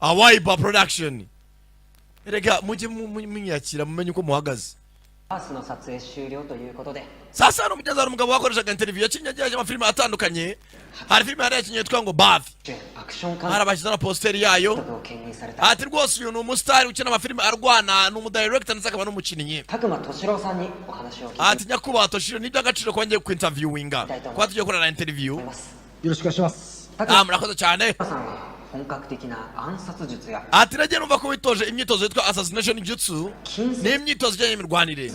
Awaiba production. Erega mujye munyakira mumenye uko muhagaze. Sasa hano mugeze hari umugabo wakoreshaga interview yakinyageje amafilime atandukanye. Hari filime yari yakinye yitwa ngo Bath. Harabashyize na poster yayo. Ati rwose uyu ni umustar ukina amafilime arwana n'umudirector ndetse akaba n'umukinnyi. Ati Nyakubaha Toshiro ni by'agaciro ko ngiye ku interviewinga. Kwa tugiye gukora interview. Murakoze cyane. Ati nagiye numva ko witoje imyitozo yitwa assassination jutsu n'imyitozo ijyanye n'imirwanire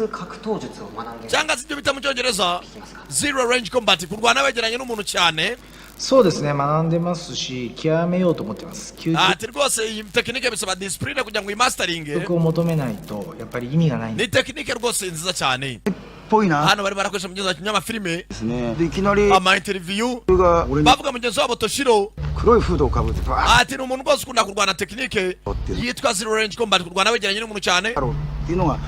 cyangwa se ibyo bita mu cyongereza zero range combat, kurwana wegeranye n'umuntu cyane. そうですね、学んでますし、極めようと思ってます。Ati rwose iyi tekinike bisaba discipline kugira ngo imasteringe. を求めないとやっぱり意味がないんで。Ni tekinike rwose nziza cyane. ぽいな。 Hano bari barakoresha mu gihe cy'amafilime. ですね。でいきなり ama interview が俺に bavuga mugenzi wabo Toshiro. 黒いフードをかぶってバー Ati ni umuntu rwose ukunda kurwana tekinike yitwa zero range combat, kurwana wegeranye n'umuntu cyane. ッっていうのが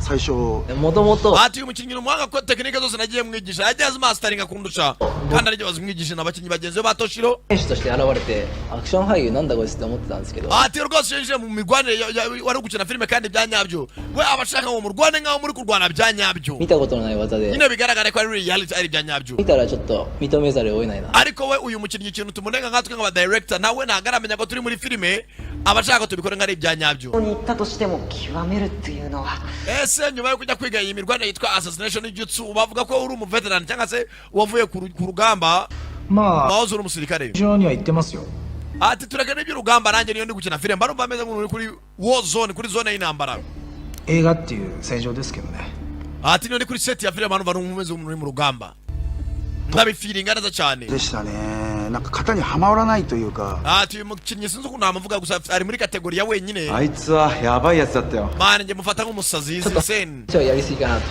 最初。もともと Ati uyu mukinnyi n'umuhanga ko tekinike zose nagiye mwigisha yagiye azimasteringa kundusha kandi aribyo bazimwigisha n'abakinnyi bagenzi be ba Toshiro. 選手として現れてアクション俳優なんだこいつって思ってたんですけど。 Ati rwose yinjiye mu mirwanire wari gukina filime kandi bya nyabyo we abashaka ngo murwane nkaho muri kurwana bya nyabyo 見たことのない技で nyine bigaragara ko ari reality ari bya nyabyo. 見たらちょっと認めざるを得ないな。 Ariko we uyu mukinnyi ikintu tumunenga nkatwe nk'aba director nawe ntabwo aramenya ko turi muri filime abashaka ko tubikore nk'ari ibya nyabyo. ここに行ったとしても極めるっていうのは Ese nyuma yo kujya kwiga iyi mirwanire yitwa assassination jutsu bavuga ko uri umu veteran cyangwa se wavuye ku rugamba まあ wahoze uri umusirikare. 非常には言ってますよ。 Ati tureke n'iby'urugamba nanjye niyo ndi gukina filime mba numva ameze nk'umuntu uri kuri war zone, kuri zone y'intambara. 映画っていう戦場ですけどね。 Ati niyo ndi kuri set ya filime mba numva numeze nk'umuntu uri mu rugamba. Ndabifiringa neza cyane. でしたね。なんか型にはまらないというか。 Ati uyu mukinnyi sinzi ukuntu namuvuga gusa ari muri kategori ya wenyine. あいつはやばいやつだったよ。 Mane njye mufata nk'umusazi sen. ちょっとやりすぎかなと。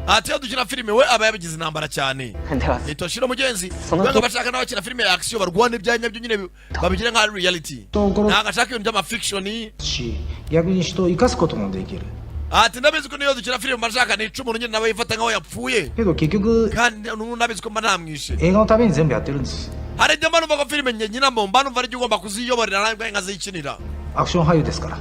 Ati iyo dukina filime we aba yabigize intambara cyane. では Ni Toshiro mugenzi. Sono- Wenga bashaka n'abakina filime ya action barwana ibyanya byo nyine babigira nka reality. ところ Ntabwo ashaka ibintu by'amafiction. し、逆に人を生かすこともできる。 Ati ndabizi ko niyo dukina filime bashaka nica umuntu nyine nawe yifata nkaho yapfuye. けど結局 Kandi nabizi ko mba ntamwishe. 映画のために全部やってるんです。 Hari igihe mba numva ko filime njye nyina mba numva ari ugomba kuziyoborera nawe nkazikinira. アクション俳優ですから。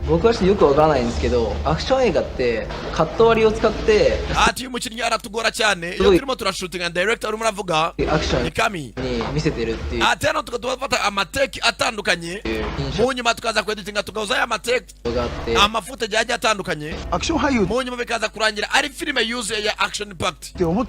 僕はちょっとよくわからないんですけど、アクション映画ってカット割りを使って Ati uyu mukinnyi aratugora cyane iyo turimo turashutinga director urimo aravuga アクション ni Kami. に見せてるっていう Ati hano tugafata amateki atandukanye 印 mu nyuma tukaza kweditinga tugahuza aya mateki 象があって、 amafuta agiye atandukanye アクション俳優っ mu nyuma bikaza kurangira ari filime yuzuye ya action packed. て思っ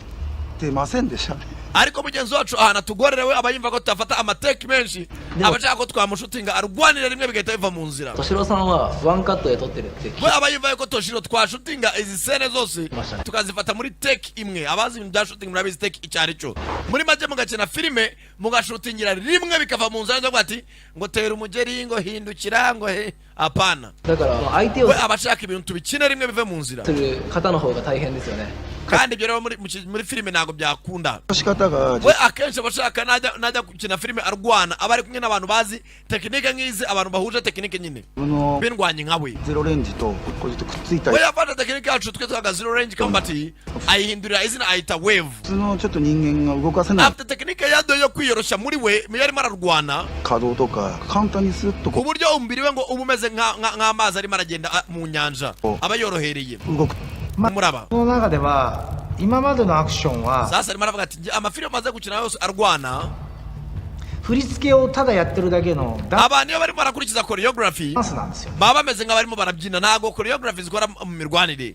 てませんでしたね。 Ariko mugenzi wacu ahantu atugorera we aba yumva ko tutafata amateki menshi abashaka ko twamushutinga arwanira rimwe bigahita biva mu nzira. 敏郎さんはワンカットで撮ってるって聞 We aba yumva ko Toshiro twashutinga izi sene zose Mashaka. tukazifata muri take imwe. Abazi ibintu bya shooting murabizi take icyo ari cyo. Muri make mugakina filime mugashutingira rimwe bikava mu nzira ngo ati ngo tera umugeri ngo hindukira ngo he apana. だから相手を We abashaka ibintu tubikine rimwe bive mu nzira. する方の方が大変ですよね。 Kandi ibyo rero muri filime ntabwo byakunda. 仕方が We akenshi abashaka najya gukina filime arwana aba ari kumwe n'abantu bazi tekinike nk'izi, abantu bahuje tekinike nyine 自分の bindwanye nka we. ゼロレンジとこれとくっついた We り yafata tekinike yacu twe twaga zero range combat ayihindurira izina ayita wave. 普通のちょっと人間が動かせない Afite tekinike yadoye yo kwiyoroshya muri we yarimo ararwana 稼働とか簡単にスッと ku こ buryo umubiri we ngo uba umeze nk'amazi arimo aragenda mu nyanja aba yorohereye う動く。 muraba. この中では今までのアクションは Sasa arimo aravuga ati amafilime amaze gukina yose arwana 振り付けをただやってるだけのダ abantu iyo barimo barakurikiza choreography ンスなんですよ。 baba bameze nk'abarimo barabyina. Ntabwo choreography zikora mu mirwanire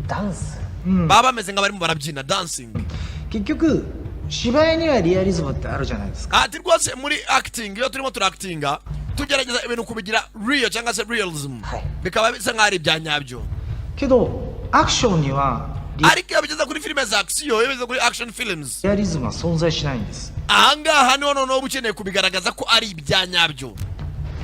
ダンス baba bameze nk'abarimo barabyina dancing. 結局芝居にはリアリズムってあるじゃないですか。 Ati rwose muri acting iyo turimo turactinga tugerageza ibintu kubigira real cyangwa se realism bikaba bisa nk'aho ari ibya nyabyo. けどアクションには Ariko iyo bigeze kuri filime za action, iyo bigeze kuri action films, リアリズムは存在しないんです。 ahangaha niho noneho uba ukeneye kubigaragaza ko ari ibya nyabyo.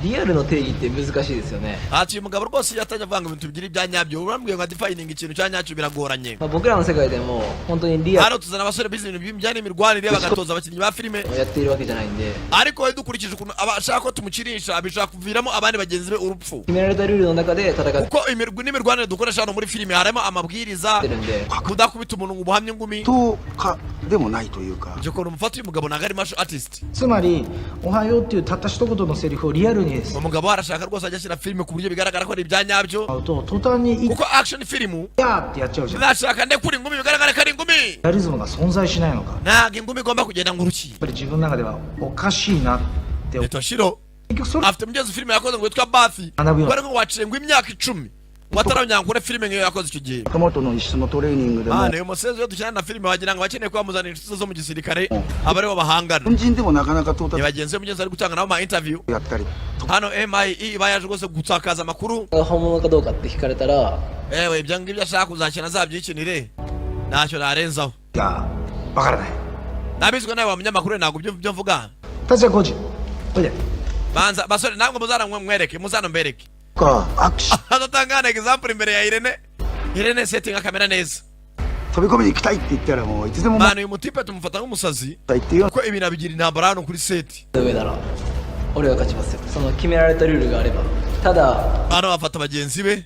リアルの定義って難しいですよね。 Ati uyu mugabo rwose iyo atajya avuga ngo ibintu bigira ibya nyabyo urambwiye ngo defining ikintu cya nyacyo biragoranye. まあ、僕らの世界でも本当にリアル Hano tuzana abasore bize ibintu bijyanye n'imirwanire bagatoza abakinnyi ba filime, をやっているわけじゃないんで、 ariko we dukurikije ukuntu abashaka ko tumukirisha bishobora kuviramo abandi bagenzi be urupfu. 決められたルールの中で戦って Kuko n'imirwanire dukoresha hano muri filime harimo amabwiriza るんで、 kudakubita umuntu ngo ubuhamye ngumi とかででもないというか。じゃこのmufata uyu mugabo ntago ari martial artist. つまりおはようっていうたった一言のセリフをリアルにです umugabo arashaka rwose ajya ashyira filime ku buryo bigaragara ko ari ibya nyabyo, 会うと途端に「いkuko action film や!」ってやっちゃうじゃん。 nashaka ndekura ingumi bigaragara ko ari ingumi. リアリズムが存在しないのか。やっ ntago ingumi igomba kugenda nk'uruki. ぱり自分の中ではおかしいなって思う。 Toshiro 結局それ afite mugenzi filime yakoze ngo witwa Bathi, Anabuyo. bari ngo waciye ngo imyaka 10 wataramenya ngo filime nk'iyo yakoze icyo gihe. トマトの一緒のトレーニングでも Mane uyu musenzi iyo dukina na filime wagira ngo bakeneye kwamuzanira inshuti zo mu gisirikare aba aribo bahangana. 本人でもなかなか到 Ni 達 bagenzi be mugenzi ari gutanga nabo ma interview. やったり Hano MIE iba yaje rwose gutakaza amakuru. 本物かどうかって聞かれたら Ewe ibyo ngibyo ashaka kuzakina azabyikinire ntacyo narenzaho. いやわからない。 Nabizwe nawe wa munyamakuru ntabwo ibyo mvuga. 達也コーチおいで。 Banza basore ntabwo muzana mwereke muzana mbereke. かアクション Adatanga example imbere ya Irene. Irene setting kamera neza. 飛び込みに行きたいって言ったらもういつでも待 Mane uyu mutipe tumufata nk'umusazi ったっていう kuko ibintu abigira intambara hano kuri seti. 上なら俺が勝ちますよ。その決められたルールがあれば。ただ Hano bafata bagenzi be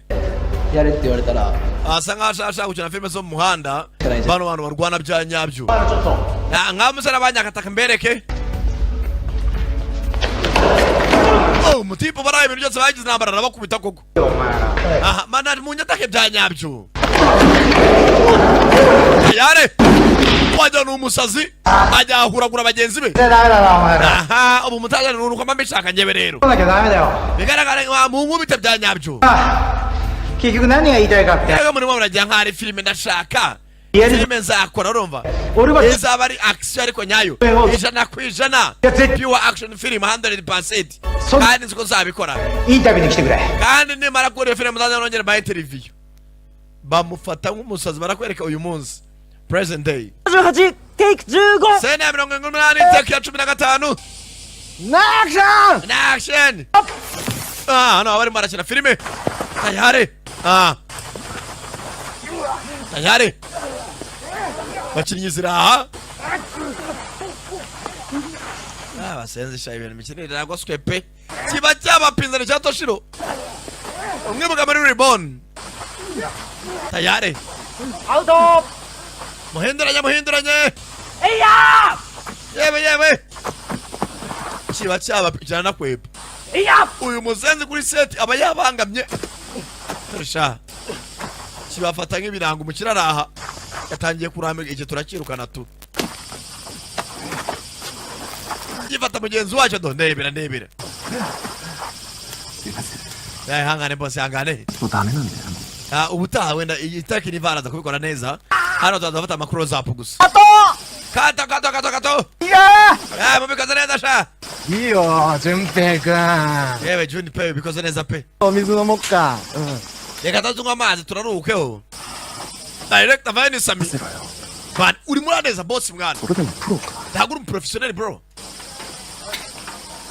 やれって言われたら asa nkaho ashaka gukina filime zo mu muhanda, bano bantu barwana bya nyabyo. Nkaho umusore abanyakataka mbereke. Oh, mutipe baraye ibintu byose bagize intambara arabakubita koko. Aha, mana munyatake bya nyabyo. Yare wajya n'umusazi ajya ahuragura bagenzi be. ダメだなお前ら。 Aha, ubu mutaje n'uruko mbishaka njyewe rero. 来なきゃダメだよ。 Bigaragara nka mu nkubita bya nyabyo. 結局何が言いたいかって。 Yego muri mwa muragira nk'ari filime ndashaka. Yari- Filime nzakora urumva.俺は Izaba ari action ariko nyayo. Ijana ku ijana. Pure action film 100%. So- Kandi nziko nzabikora. インタビューに来てくれ。 Kandi nimara kuri filime muzajya nongera ba interview. Bamufata nk'umusazi barakwereka uyu munsi. Present day. 18テイク15 Sene ya 88 take ya 15. ナアクション。 Na action. Hano abari marakina filime. Tayari. Tayari. Bakinnyi ziraha. Basenze sha ibintu mikinire ntabwo swe pe. Kiba cyabapinzani cya Toshiro. Umwe muga muri Reborn. Tayari. アウト Muhinduranye. えいや Yewe. Kiba cyabapinzani kwepe. ーいや Uyu muzenzi kuri set aba yabangamye. Torsha. Kibafata nk'ibirango umukira araha. Yatangiye kurambirwa iki turakirukana tu. Gifata mugenzi wacu do ndebera. Hangane boss hangane. もうダメなんだよ Ubutaha wenda iyi taki ni varaza kubikora neza. Hano tuzafata ama close up gusa. Kato. Mubikoze neza sha. いいよ、淳平くん。 Yewe Juni pe bikoze neza pe. お水飲もっか。Reka tunywa amazi turaruhukeho. Director Vine Sami. Man, uri muraneza boss mwana. それでもプロか Ntabwo uri professional bro.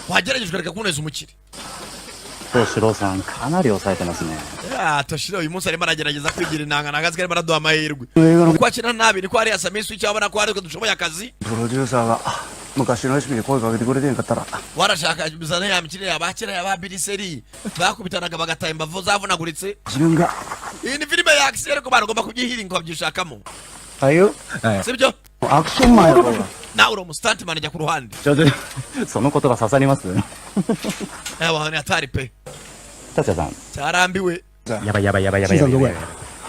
Wagerageje ukareka kuneza umukiri. 四郎さんかなり抑えてますね。 Toshiro uyu munsi arimo aragerageza kwigira intanga nagazi karimo araduha amahirwe. Uko akina nabi niko ari Sami switch abona ko ariko dushoboye akazi. プロデューサーが昔のレシピに声かけてくれてんかったら Warashaka bizana ya mikino y'abakira y'abiriseri bakubitanaga bagataye imbavu zavunaguritse. 自分が Iyi ni filime ya action ariko abantu bagomba kubyihiringa babyishakamo. あゆはい Sibyo? アクションマンやろうが Nawe uri umustuntman ajya ku ruhande. ちょっとそのことが刺さります。 Ewa ni hatari pe. 達也さん。 Cyarambiwe. やばいやばいやばいやばいやばいやばい。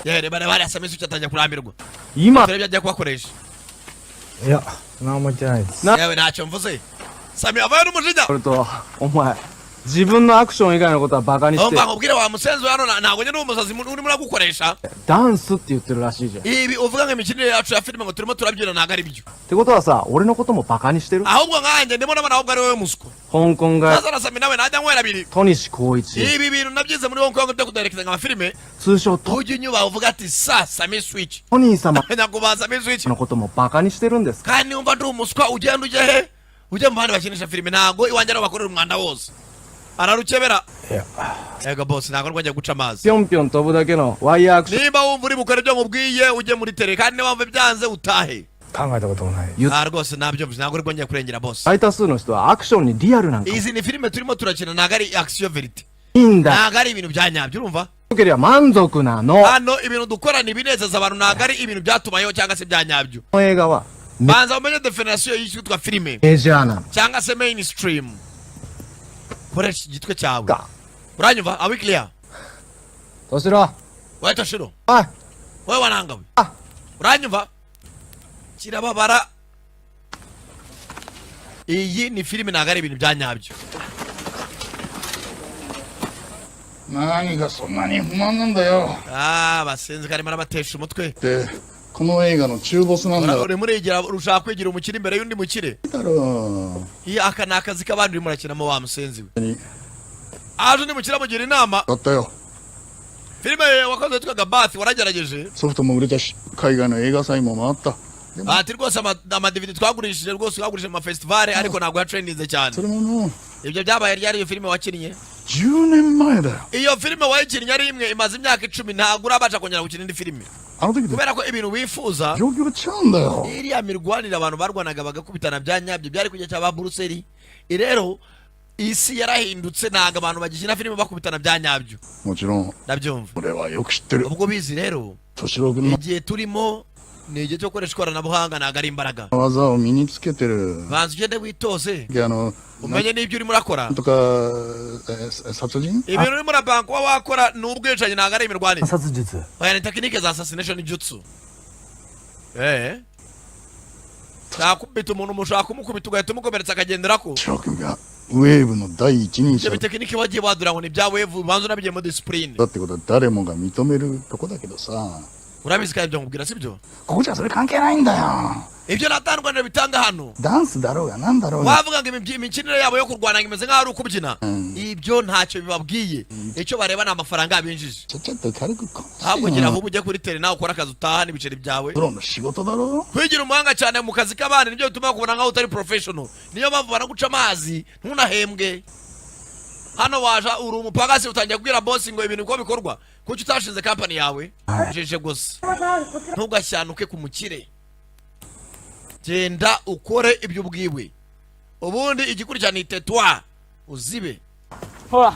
Yewe bari Sami switch atangiye kurambirwa. 今。 Turebye ajya kubakoresha. いや、何も言ってないです。 Yewe ntacyo mvuze. Sami avayo n'umujinya. それと、お前、自分のアクション以外のことはバカにして Umva nkubwire wa musenzi hano ntabwo nyine umusazi urimo uragukoresha. ダンスって言ってるらしいじゃん。っ Ibi uvuga ngo imikinire yacu ya filime ngo turimo turabyina ntabwo ari byo. てことはさ、俺のこともバカにしてる Ahubwo nkanjye ndimo nabona ahubwo ari wowe muswa. 香港が Sasa na Sami nawe najya nywera abiri. 戸西光一、 Ibi bintu nabyize muri Hong Kong byo kudirectinga amafilime. 通称ト Ujya unyuba uvuga ati Sami switch. トニー様 Nyakubaza Sami switch. のこともバカにしてるんですか Kandi umva ndi umuswa ugenda ujya he? Ujya mu bandi bakinisha filime ntabwo iwanjye ari bakorera umwanda wose. Ararukebera. いや、 Ego boss ntabwo rwajya guca amazi. ぴょんぴょん飛ぶだけのワイヤーアクション Niba wumva uri bukore ibyo nkubwiye ujye muri tele kandi niba wumva byanze utahe. 考えたこともない。 Rwose ntabyo ntabwo uri bwongeye kurengera boss. 大多数の人はアクションにリアルなんか Izi ni filime turimo turakina ntabwo ari action verite. いいんだ。 Ntabwo ari ibintu bya nyabyo urumva? よければ満足なの。 Hano ibintu dukora ni ibinezeza abantu ntabwo ari ibintu byatumayeho cyangwa se bya nyabyo. この映画は banza umenye definition y'icyo filime メジャーなの cyangwa se mainstream. Koresha igitwe cyawe. Uranyumva? Are we clear? どうしろ Wewe Toshiro. おい Wewe wananga we. Uranyumva? Kirababara. Iyi ni filime ntago ari ibintu bya nyabyo. 何がそんなに不満なんだよ。 basenze karimo arabatesha umutwe. で、この映画の中ボスなんだろ Uri murigira urushaka kwigira umukire imbere y'undi mukire. う。 Iyi aka ni akazi k'abandi urimo urakinamo wa musenzi we. Aje undi mukire amugira inama. だったよ。 Filime wakoze yitwaga Bath waragerageje. ソフトも売れたし、海外の映画祭も回った。 Ati rwose ama-DVD twagurishije rwose twagurishije mu festival ariko ntabwo yatrendinze cyane. それもの、 Ibyo byabaye ryari iyo filime wakinnye? 10年前だよ。 Iyo filime wayikinnye ari imwe imaze imyaka 10 ntabwo urabasha kongera gukina indi filime. あの時と Kubera ko ibintu wifuza 状況が違うんだよ。 iriya mirwanire abantu barwanaga bagakubitana bya nyabyo byari kujya cyaba Buruseli. Rero isi yarahindutse ntabwo abantu bagikina filime bakubitana bya nyabyo. もちろん、 Ndabyumva. 俺はよく知ってる。 Ubwo bizi rero 敏郎君の igihe turimo ni igihe cyo gukoresha ikoranabuhanga ntabwo ari imbaraga. 技を身につけてる。 Banza ugende witose なん umenye n'ibyo urimo urakora. とか、殺人 Ibintu urimo urapanga kuba wakora ni ubwicanyi ntabwo ari imirwanire. 殺術 Oya ni tekinike za assassination jutsu. Nakubita umuntu mushaka kumukubita ugahita umukomeretsa akagenderako. 敏郎君がウェーブの第一人者 Ibyo tekinike wagiye wadura ngo ni bya wave banza unabigiyemo discipline. だってことは誰もが認めるとこだけどさ、 Urabizi kandi ibyo nkubwira sibyo? ここじゃそれ関係ないんだよ。 Ibyo natandukanye bitanga hano. ダンスだろうがなんだろうが。 Wavuga ngo imikinire yabo yo kurwana imeze nk'aho ari ukubyina. Ibyo ntacyo bibabwiye. Icyo bareba ni amafaranga binjije. ちょっと軽くこう Ahubwo gira vuba ujye kuri tele nawe ukora akazi utaha n'ibiceri byawe. プロの仕事だろ。 Kwigira umuhanga cyane mu kazi k'abandi nibyo bituma kubona nkaho utari professional. Niyo mpamvu baraguca amazi ntunahembwe. Hano waje uri umupagasi utangiye kubwira boss ngo ibintu uko bikorwa. Kuki utashinze company yawe? Jeje gusa. Ntugashyanuke ku mukire. Genda ukore ibyo ubwiwe. Ubundi igikurikirana itetwa uzibe. ほら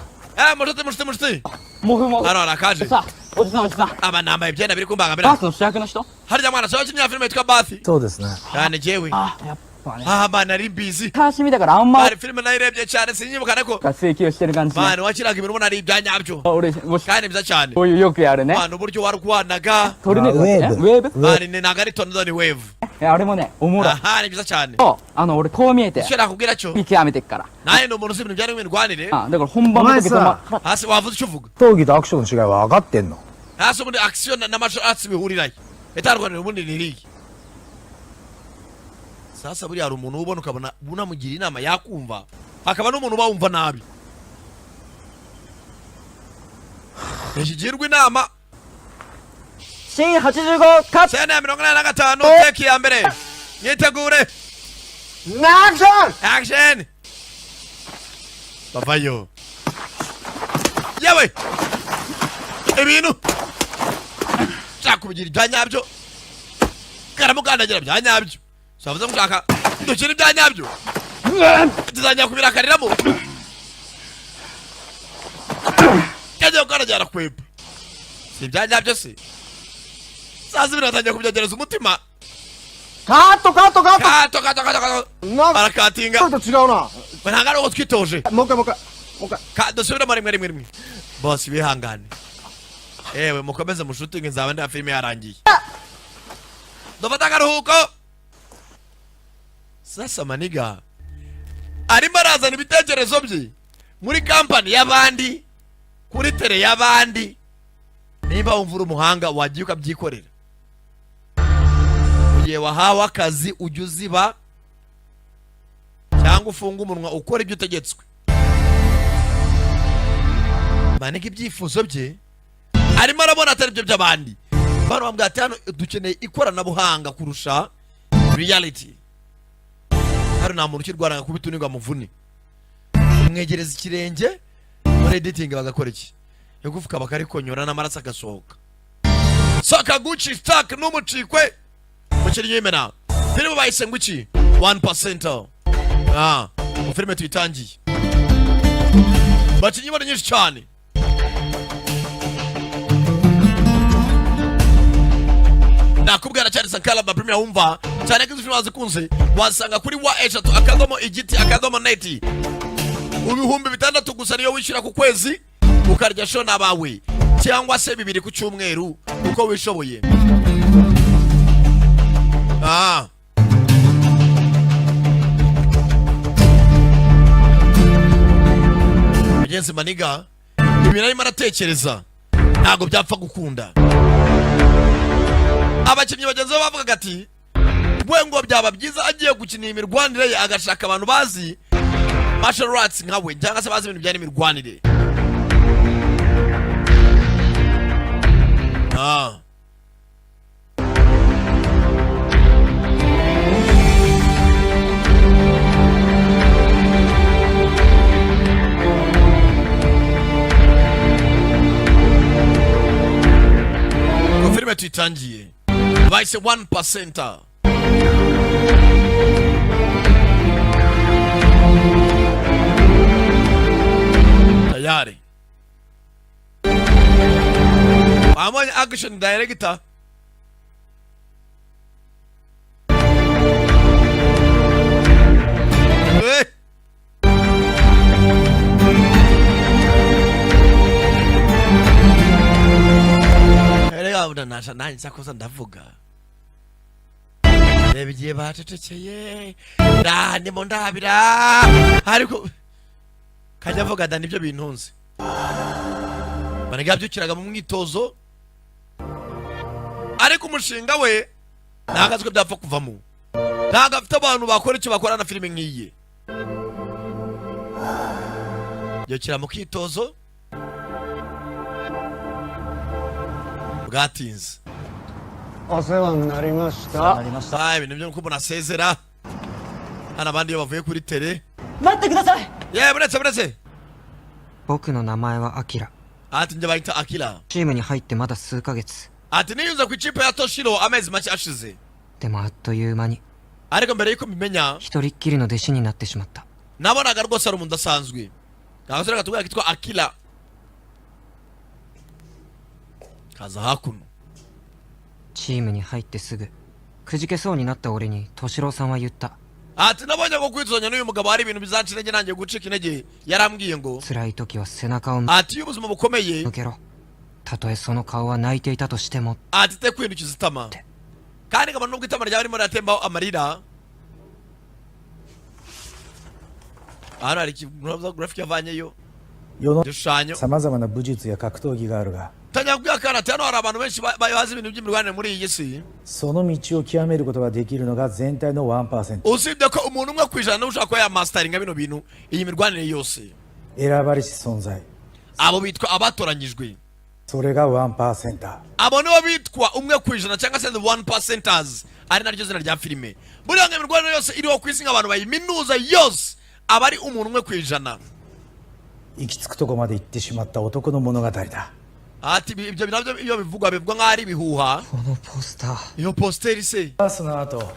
Mushite. もふもふ Hano arakaje. さおじさんおじさん Aba nambaye ibyenda biri kumbangamira. バースの主役の人 Harya mwana sawa kimya filime yitwa Bath. そうですね Cyane jewe. あやっぱね Bana ari busy. 昔見たからあんま Bari filime nayirebye cyane sinyibuka ariko. 請求してる感じね Bana wakiraga ibintu ubona ari ibya nyabyo. 俺もし Kandi byiza cyane. こういうよくやるね Bana uburyo warwanaga. トルネードあウェーブウェーブ Bari ni ntabwo ari tornado ni wave. あれもねおもろい Aha ni byiza cyane. 俺こう見えて Icyo nakubwira cyo. 極めてっから Nawe ni umuntu uzi ibintu byari imirwanire. だから本番の時お前さ Hasi wavuze icyo uvuga. 闘技とアクションの違いは分かってんの Hasi ubundi action na martial arts bihurirayo. Itarwanire ubundi ni irihe? Sasa buriya hari umuntu ubona ukabona unamugira inama yakumva. Hakaba n'umuntu uba wumva nabi. Nishigirwa inama. C85 カット Sena ya 85 teki ya mbere. Myitegure. Action! Bavayo. Yewe! Ibintu! Shakubigira ibya nyabyo. Karamukandagira bya nyabyo. Savuze mushaka dukira ibya nyabyo. Tuzajya kubirakariramo. Kajya ukandagira kweba. Si ibya nyabyo se. Sasa biratangiye kubyagereza umutima. カットカットカット Kato. なんか Barakatinga. ちょっと違うな Ntabwo ari uko twitoje. もう一回もう一回もう一回 Dusubiremo rimwe. Boss bihangane. Ewe mukomeze mushutinge nzaba nda filime yarangiye. Dufata akaruhuko. Sasa maniga. Arimo arazana ibitekerezo bye muri company y'abandi kuri tele y'abandi. Niba wumva uri umuhanga wagiye ukabyikorera. Ugiye wahawe akazi ujya uziba cyangwa ufunga umunwa ukora ibyo utegetswe. Manike ibyifuzo bye arimo arabona atari byo by'abandi. Bano bambwira ati hano dukeneye ikoranabuhanga kurusha reality. Hano nta muntu ukirwara kubita unigwa muvune. Umwegereza ikirenge muri editing bagakora iki? Yo kuvuka bakarikonyora n'amaraso agasohoka. Saka Gucci stack n'umucikwe. Mukiri yemena. Filime bayise ngwiki 1%. Filime tuyitangiye. Bakinyi bari nyinshi cyane. Nakubwira cyane Sankara ba premier wumva cyane ko izi filime wazikunze wasanga kuri wa3.igiti.net ibihumbi 6 gusa niyo wishyura ku kwezi ukarya show n'abawe cyangwa se 2 ku cyumweru uko wishoboye. Mugenzi maniga ibi narimo aratekereza ntago byapfa gukunda. Abakinnyi bagenzi bavuga ati we ngo byaba byiza agiye gukina imirwanire ye agashaka abantu bazi martial arts nkawe cyangwa se bazi ibintu byari imirwanire. Filime tuitangiye bahise 1%. Tayari amanya action director nasha nanjye nsakoza ndavuga reba igihe bacecekeye ndimo ndabira ariko kajya avuga da nibyo bintunze baniga byukiraga mu mwitozo ariko umushinga we ntago byapfa kuvamo ntago afite abantu bakora icyo bakora na filime nk'iyi byukira mu kwitozo bwatinze. Ibintu byo kubona asezera hano abandi iyo bavuye kuri tele. Buretse 僕の名前はアキラ。 ati njye bayita Akira. チームに入ってまだ数ヶ月。 ati niyunze ku ikipe ya Toshiro amezi make ashize. でもあっという間に ariko mbere yuko mbimenya 一人っきりの弟子になってしまった。 nabonaga rwose ari umuntu udasanzwe. Agasore gatubwira kitwa Akira kaza hakuno. チームに入ってすぐくじけそうになった俺に敏郎さんは言った。 ati nabonye ko kwituzanya n'uyu mugabo hari ibintu bizanca intege nanjye gucika intege yarambwiye ngo 辛い時は背中を ati iyo ubuzima bukomeye 向けろ。たとえその顔は泣いていたとしても ati te kwihindukiza itama kandi nkaba nubwo itama ryaba ririmo riratembaho amarira. hano hari graphic yavanyeyo 世の igishushanyo 様々な武術や格闘技があるが tanya kubwira kandi ati hano hari abantu benshi bazi ibintu by'imirwanire muri iyi si その道を極めることができるのが全体の 1%。 usibye ko umuntu umwe ku ijana niwe ushaka kuba yamastaringa bino bintu iyi mirwanire yose 選ばれし存在。 abo bitwa abatoranyijwe それが 1%。 abo nibo bitwa umwe ku ijana cyangwa se the 1%ers ari naryo zina rya filime. buriya ngo imirwanire yose iriho ku isi nk'abantu bayiminuza yose aba ari umuntu umwe ku ijana. 行き着くとこまで行ってしまった男の物語だ。 ati ibyo nabyo iyo bivugwa nk'aho ari ibihuha. このポスター iyo posteri se バースの後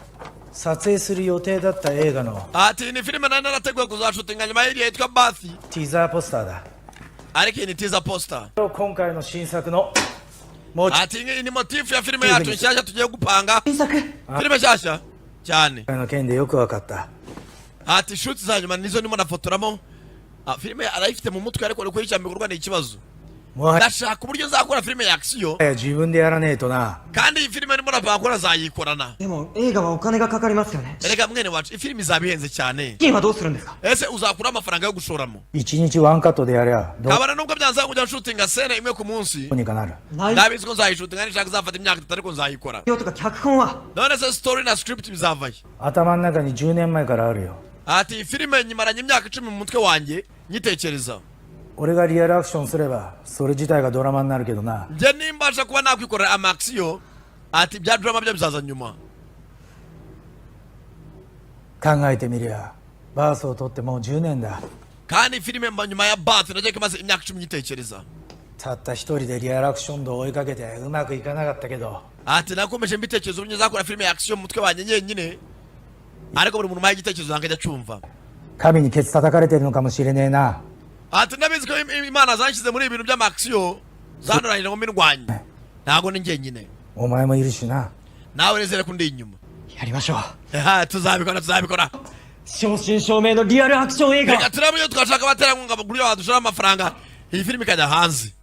撮影する予定だった映画の ati ni filime nari narateguye kuzashutinga nyuma y'iriya yitwa Bath ティザーポスターだ。 ariko iyi ni teaser poster. 今回の新作のもう ati iyi ni motif ya filime yacu nshyashya tugiye gupanga. filime nshyashya cyane. 今回の件でよく分かった。 ati shoot za nyuma nizo ndimo nafotoramo. filime arayifite mu mutwe ariko kuri cyambe kurwa ni ikibazo. もはや ndashaka uburyo nzakora filime ya action 自分でやらねえとな。 kandi iyi filime ndimo napanga zayikorana. でも映画はお金がかかりますよね。 erega mwene wacu ifilime izaba ihenze cyane. 資金はどうするんですか。 ese uzakura amafaranga yo gushoramo 1日ワンカットでやりゃど kabana nubwo byanzanga kujya shootinga scene imwe ku munsi うにかなる。 ndabizi ko nzayishutinga nishaka izafata imyaka 3 ariko nzayikora. 用とか脚本は none se story na script bizavayo. 頭の中に10年前からあるよ。 ati filime nyimaranye imyaka 10 mu mutwe wanjye nyitekereza. 俺がリアルアクションすればそれ自体がドラマになるけどな。 njye nimbasha kuba nakwikorera amaxiyo ati bya drama byo bizaza nyuma. 考えてみりゃバースを取ってもう10年だ。 kandi filime mba nyuma ya Bath nagiye kimaze imyaka 10 nyitekereza. たった一人でリアルアクション度を追いかけてうまくいかなかったけど ati nakomeje mbitekerezo uburyo nzakora filime ya action mu mutwe wanjye nyenyine ariko buri muntu maye igitekerezo nkajya cyumva. 神にケツ叩かれてるのかもしれねえな。 ati ndabizi ko imana zanshyize muri ibintu by'amaxiyo zantoranyije ngo mbirwanye ntabwo ni njyenyine お前もいるしな。 nawe rezere ko ndi inyuma. やりましょう。 tuzabikora tuzabikora 正真正銘のリアルアクション映画。 reka turabyo twashaka abaterankunga bagurira badushora amafaranga iyi filime ikajya hanze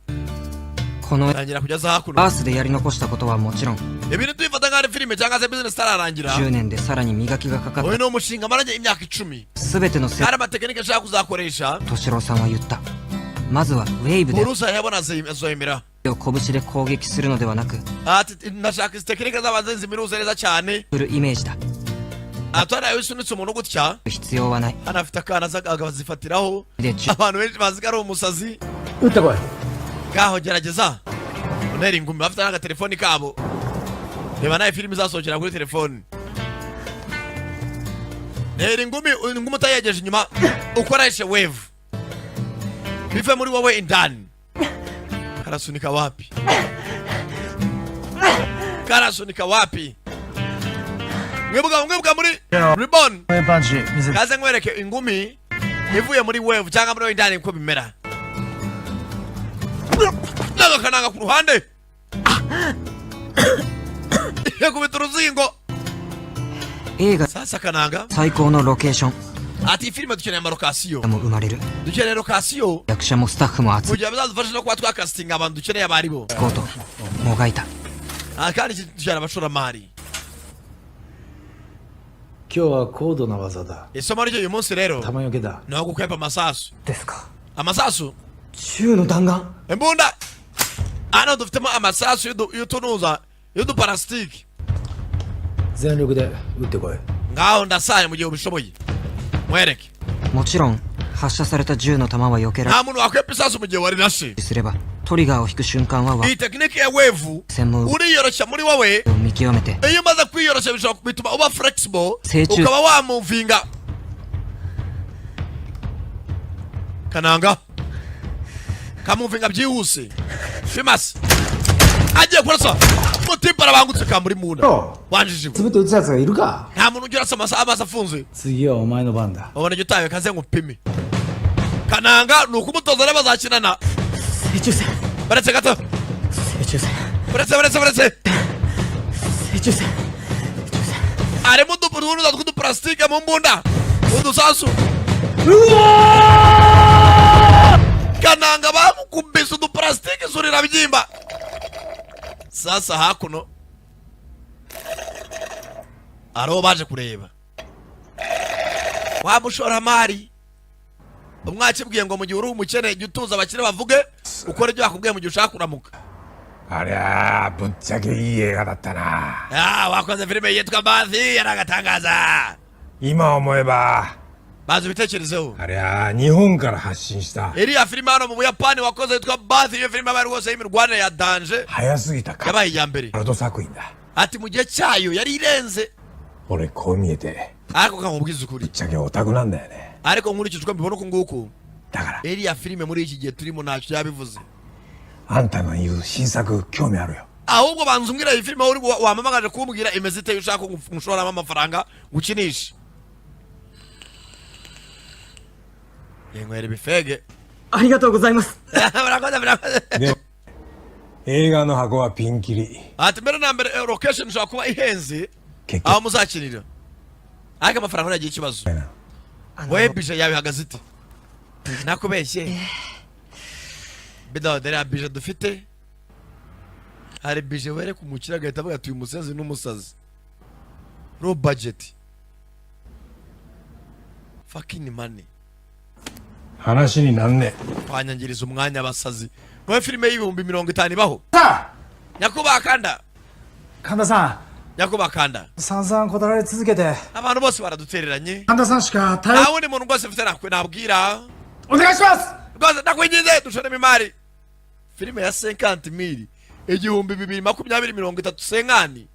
この tangira kugeza hakuno アースでやり残したことはもちろん ibintu tuyifata nk'ari filime cyangwa se business itararangira 10年でさらに磨きがかかっ uyu ni umushinga maranye imyaka 10 た全てのセ hari amatekinike ashaka kuzakoresha 敏郎さんは言った。まずはウェーブで urusa yabona azoyemera を拳で攻撃するのではなく ati ndashaka izi tekinike z'abanzi zimiruza neza cyane するイメージだ。 atari usunitse umuntu gutya 必要はない。 anafite akana akazifatiraho で abantu benshi bazi ko ari umusazi 撃ってこい。 ngaho gerageza unera ingumi bafite n'agatelefoni kabo reba nawe filime izasohokera kuri telefoni ntera ingumi utayegeje inyuma ukoreshe wave bive muri wowe indani karasunika wapi karasunika wapi mwibuka muri ribbon パンチ見せて。 kaze nkwereke ingumi ivuye muri wave cyangwa muri wowe indani uko bimera n'agakananga ku ruhande yakubita uruzingo 映画 sasa kananga 最高のロケーション ati iyi filime dukeneye amarokasiyo も生まれる。 dukeneye lokasiyo 役者もスタッフも集 kugira bizadufashe no kuba twakasitinga abantu dukeneye abo ari bo こうともがいた。 kandi dukeneye abashoramari 今日は高度な技だ。 isomo ry'uyu munsi rero 弾よけだ。 ni ugukwepa amasasu ですか。 amasasu 銃の弾丸。 imbunda hano dufitemo amasasu y'utunuza y'uduparasitiki 全力で撃ってこい。 ngaho ndasaye mu gihe ubishoboye mwereke もちろん発射された銃の弾は避けら nta muntu wakwepa isasu mu gihe warirashe れすればトリガーを引く瞬間は iyi tekinike ya wevu 専門を uriyoroshya muri wowe 見極めて iyo umaze kwiyoroshya bishobora bituma uba flexible Sechu. ukaba wamuvinga kananga kamuvinga byihuse fimasi agiye kurasa mutipa arabangutse kamuri munda よ wanjijwe つぶって撃つやつがいるか。 nta muntu ugira amaso afunze 次はお前の番だ。 ubona icyo utawe kaze ngupime kananga ni ukumutoza rero bazakinana 水中戦。 baretse gato 水中戦。 baretse 水中戦。 harimo udunuza tw'uduparasitike mu mbunda udusasu kananga bamukubise uduparasitike surira byimba sasa hakuno ariho baje kureba wa mushoramari umwakibwiye ngo mu gihe uri umukene jya utuza abakire bavuge ukora ibyo bakubwiye mu gihe ushaka kuramuka ありゃあぶっちゃけいい映画だったな wakoze filime yitwa bathi yaragatangaza 今思えば bazi ibitekerezeho ありゃあ日本から発信した iriya filime hano mu buyapani wakoze yitwa bathi iyo filime yabaye rwose y'imirwanire ya danje 早すぎたか yabaye iya mbere ワールド作品だ ati mu gihe cyayo yari irenze 俺こう見えて ariko kamubwiza ぶっ ukuri ちゃけオタクなんだよね ariko nkurikije uko mbibona uku nguku だから iriya filime muri iki gihe turimo ntacyo yabivuze あんたの言う新作興味あるよ ahubwo banza umbwira iyi filime uri wamamagaje kumbwira imeze iteye ushaka ko ngushoramo amafaranga ngukinishe yenywera ibifege ありがとうございます。 murakoze murakoze で映画の箱はピンキリ ati mbere na mbere location ishobora kuba ihenze 結 aho 局 muzakinira ariko amafaranga ntagira ikibazo あの wowe bije yawe ihagaze ite nakubeshye bidodere ya bije dufite hari bije wereka umukire agahita avuga ati uyu musazi n'umusazi low budget fucking money 話になんね twanyangiriza umwanya abasazi wowe filime y'ibihumbi 50 ibaho さ nyakubahwa kanda 神田さ nyakubahwa kanda ん、散々断られ続けて、 abantu bose baradutereranye 神田さんしか頼 nta wundi muntu rwose mfite nabwira お願いします。 rwose ndakwinginze dushoremo imari filime ya 50,000 igihumbi 220-30 senkani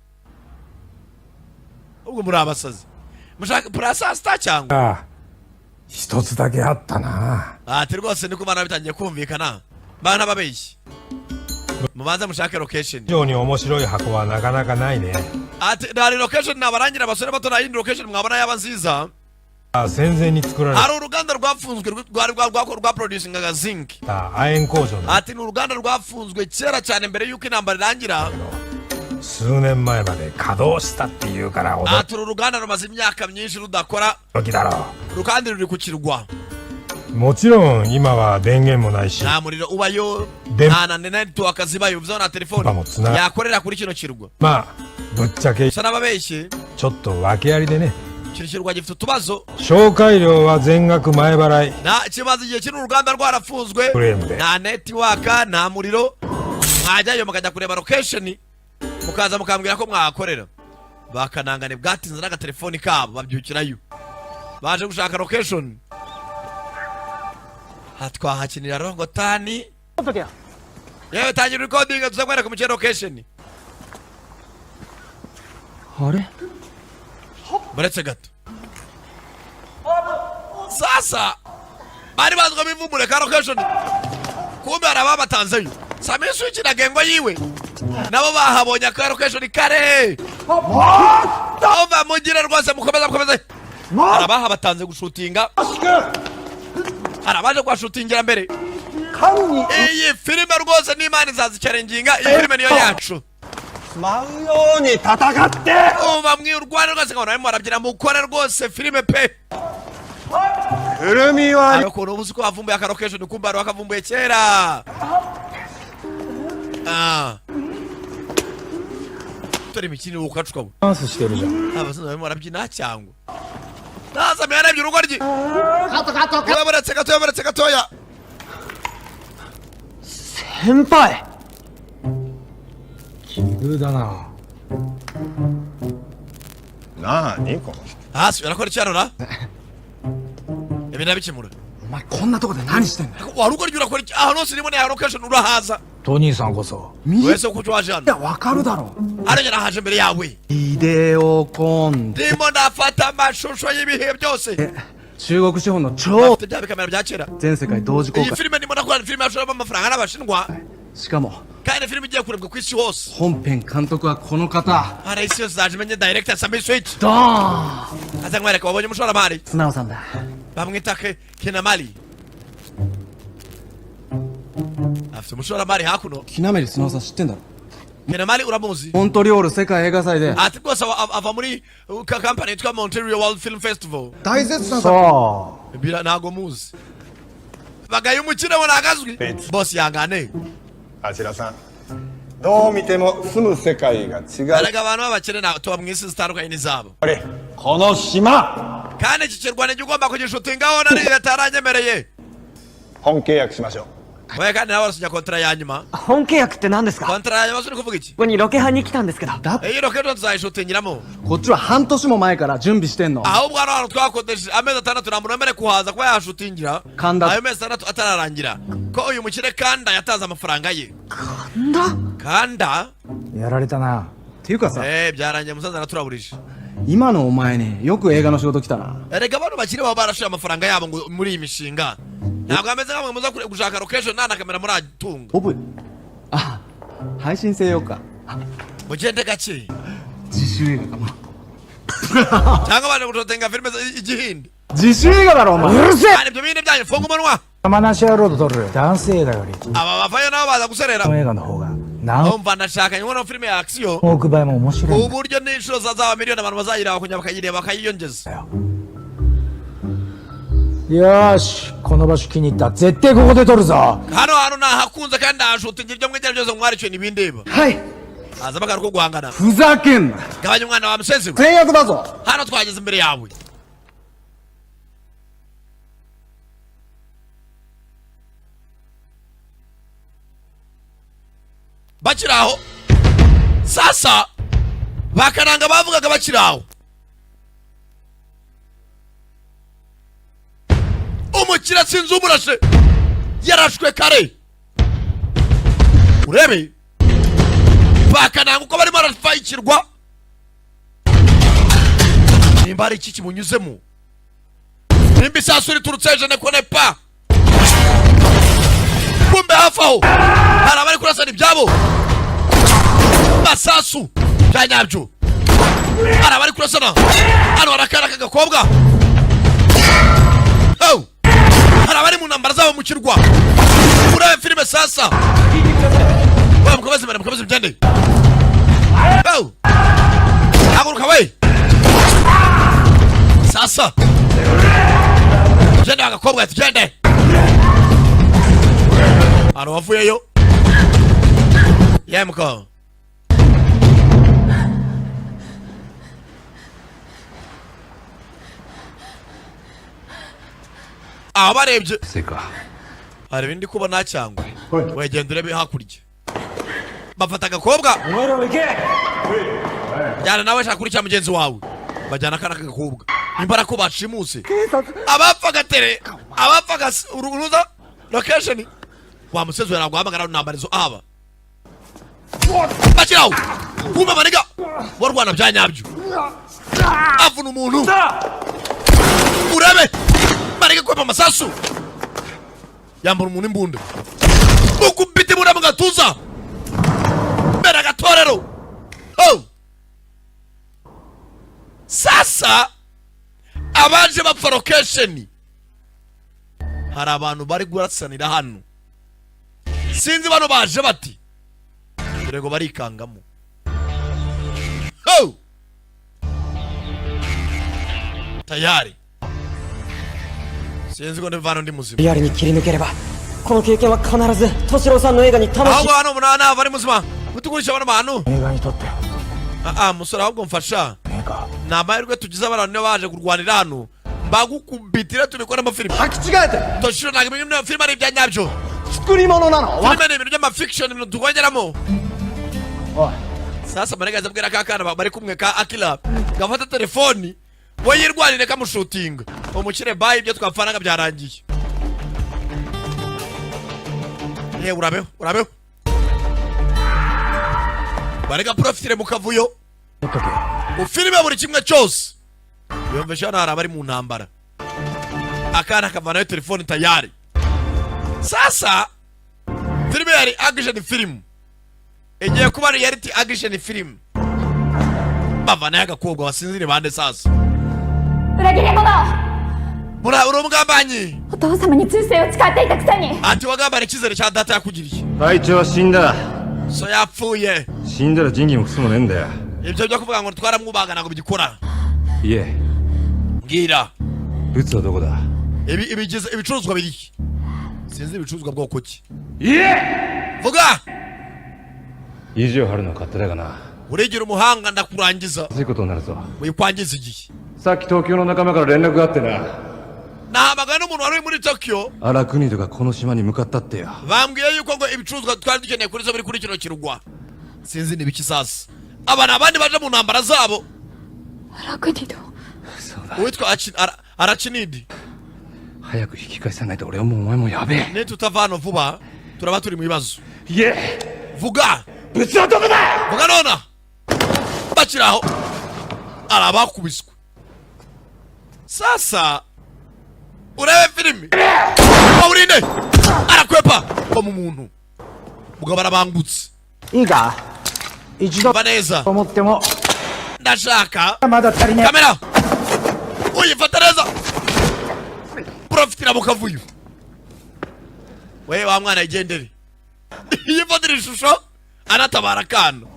ubwo muri abasazi mushaka purasa sita cyangwa ああ一つだけあったな ati rwose niko bana bitangiye kumvikana bana babeshyi mubanze mushake location 非常に面白い箱はなかなかないね ati hari location nabarangira abasore bato nta yindi location mwabona yaba nziza あ戦前に作られ hari uruganda rwafunzwe rwa producingaga zinc た亜鉛工場だ ati ni uruganda rwafunzwe kera cyane mbere y'uko intambara irangira 数年前まで稼働したっていうから驚ati uru ruganda rumaze imyaka myinshi rudakora きだろ rukandi ruri ku kirwa う。もちろん今は電源もないし nta muriro ubayo De- nta na network zibayo bivuze na telefone Bamutsina- yakorera kuri kino kirwa まあぶっちゃけ gusa n'ababeshyi ちょっと訳ありでね。 kino kirwa gifite utubazo 紹介料は全額前払い。 kimaze igihe kiri uruganda rwarafunzwe Kurembe. nta netiwaka nta muriro mwajyayo mukajya kureba location mukaza mukambwira ko mwahakorera bakanangane bwatinze n'agatelefoni kabo babyukirayo baje gushaka location hatwahakinira rongotani yewe tangira recording tuzakwereka mu location あれ buretse gato sasa bari bazwa bivumbure ka location kumbe hari ababatanzeyo sami switch na gengo yiwe nabo bahabonye ka location kare ova mugira rwose mukomeza hari abahabatanze gushutinga hari abaje kwashutingira mbere iyi filime rwose n'imana izazicarenginga iyi filime niyo yacu uba mwirwana rwose nkabona barimo barabyina mukore rwose filime pe ariko ubuzi ko bavumbuye aka location kumbe hari wakavumbuye kera turi imikino ukacuka bo ダンスしてるじゃん。 abasore barimo barabyina cyangwa naza myarebye urugo rye buretse gatoya 先輩 奇遇だな。なあにこの人 hasi urakora iki hano na ibi nabikemura お前こんなとこで何してんだよ。 wari ukora iki urakora iki ahantu hose urimo ni aya location urahaza トニーさんこそ。 wese kuki waje hano わかるだろ。 hano njye nahaje mbere yawe ビデオコン ndimo ndafata amashusho y'ibihe byose 中国資本の超 afite bya bikamera bya kera 全世界同時公 iyi 開 filime ndimo nakora ni filime yashoramo amafaranga n'abashinwa しかも kandi ni filime igiye kurebwa ku isi hose 本編監督はこの方 hari isi yose zaje imenye director Sami Switch ドーン aza nkwereka wabonye umushoramari 素直さんだ bamwita Kinamali afite umushoramari hakuno 木なめり素直さん知ってんだろ Kinamali uramuzi モントリオール世界映画祭で ati rwose ava muri kampani yitwa Montreal World Film Festival 大絶賛そ ntago muzi bagaye umukino we ntagazwi boss yangane あちらさんどう見ても住む世界が違う erega abantu b'abakene tuba mu isi zitandukanye n'izabo あれこの島 kandi iki kirwa nijya ugomba kugishutingaho na leta yataranyemereye 本契約しましょう we kandi nawe warasinya kontara ya nyuma 本契約って何ですか kontara ya nyuma suri kuvuga iki ここにロケハンに来たんですけどだ iyi location tuzayishutingiramo こっちは半年も前から準備してんの ahubwo hano hantu twakodesheje amezi atandatu nta muntu wemerewe kuhaza kuba yahashutingira Kanda. ayo mezi atandatu atararangira ko uyu mukire kanda yatanze amafaranga ye なんだ kanda う。やられたな。っていうかさ byarangiye musaza araturabulije 今のお前ねよく映画の仕事来たな erega abantu bakiri baba barashoye amafaranga yabo ngo muri iyi mishinga ntabwo ameze nk'amwe muza gushaka location nta na kamera muratunga オブあ配信せようか mugende gake 自主映画かな cyangwa baje gushotinga filime igihindi 自主映画だろお前 kandi ibyo bindi byanyu funga umunwa 山梨野郎と撮る男性映画より、こ aba bavayo nabo baza guserera の映画の方が何 umva ndashaka nkono filime ya action 億倍も面白いんだ uburyo n'inshuro zazaba miliyoni abantu bazayireba kugira bakayireba bakayiyongeza よ。よーし、この場所気に入った。絶対ここで撮るぞ。 hano hantu nahakunze kandi nahashutingira ibyo mwigera byose mwarikiwe ntibindeba はい haza bagara ko guhangana ふざけんな gabanya umwana wa musezi we 制約だぞ hano twageze imbere yawe bakiri aho sasa bakananga bavugaga bakiri aho umukire sinzi umurashe yarashwe kare urebe bakananga uko barimo barafayikirwa nimba hari iki kimunyuzemo nimba isasu riturutse je ne connais pas kumbe hafi aho hari abari kurasana ibyabo masasu bya nyabyo hari abari kurasana hano hari akana k'agakobwa hari abari mu ntambara zabo mu kirwa urebe filime sasa mukomeze mugende Oh! Haguruka we! Sasa! Gende agakobwa ati gende! Hano wavuyeyo? Yemuko. Barebye. Hari ibindi kubona cyangwa wegenda urebe hakurya. Bafata agakobwa. Jyana nawe shaka kuri cya mugenzi wawe. Bajyana kana kagakobwa. Nimbara ko bashimuse. Abapfaga tere. Abapfaga uruza location. Wa musezo yaraguhamagara nambarizo aba. Bachiraho. Kuma maniga. Warwana byanyabyo. Avuna umuntu. Urebe. Maniga kwa masasu. Yambura umuntu imbunda. Ukubite muri mu gatuza. Bera gatorero. Oh. Sasa abaje bapfa location. Hari abantu bari gurasanira hano. Sinzi bano baje bati. Urego barikangamo. Oh! Tayari. Sinzi ko ndivano ndi muzima. リアルに切り抜ければこの経験は必ず敏郎さんの映画に魂 Ahubwo hano munana bari muzima. Mutugurisha bano bantu. 映画にとって Musore ahubwo mfasha. 映画 Namahirwe tugize abantu niyo baje kurwanira hano. Mbagukubitira tubikora amafilime. 履き違えて Toshiro ntabwo ibintu filime ari ibyanyabyo. 作り物なの Filime ni ibintu by'amafiction ibintu tukongeramo. おい Sasa manega zabwira kakana bari kumwe ka Akila. Gafata telefoni. We yirwanire kamushutinga. Umukire bayi ibyo twapfanaga byarangiye. Urabeho. Barega profitire mu kavuyo. Ufilime buri kimwe cyose. Yumve shana harabari mu ntambara. Akana kavanayo telefoni tayari. Sasa filime yari action film. Igiye kuba reality action film. Bavanayo agakobwa wasinzire bande sasa. 裏切り者 Uri umugambanyi. お父様に忠誠を誓っていたくせに Ati wagambana icyizere cya data yakugiriye. 隊長は死んだ So yapfuye. 死んだら仁義もクソもねえんだよ Ibyo byo kuvuga ngo twaramwubaga ntabwo bigikora. いえ Mbwira. ブツはどこだ Ibigize ibicuruzwa biri. Sinzi ibicuruzwa bwoko ki. いえ Vuga. 意地を張るのは勝手だがな Urigira umuhanga ndakurangiza. まずいことになるぞ Wikwangiza igihe. さっき東京の仲間から連絡があってな Nahamagaye n'umuntu wari muri Tokyo. 荒国人がこの島に向かったってよ Bambwiye yuko ngo ibicuruzwa twari dukeneye kuri zo biri kuri kino kirwa. Sinzi nibiki sasa. Aba ni abandi baje mu ntambara zabo. 荒国人 そうだ Uwitwa Arachinidi. 早く引き返さないと俺はもうお前もやべえ Nitutava hano vuba turaba turi mu bibazo. いえ Vuga. ブツはどこだ Vuga nona. Bakiraho. Arabakubiswe. Sasa urebe filimi. Urinde. Arakwepa kwa umuntu. Mugabo arabangutse. いいか一度 Umva neza. 思っても Ndashaka まだ足りね kamera. Uyifata neza. Profitira mu kavuyo. Wewe wa mwana igendere. Yifatira ishusho anatabara kano.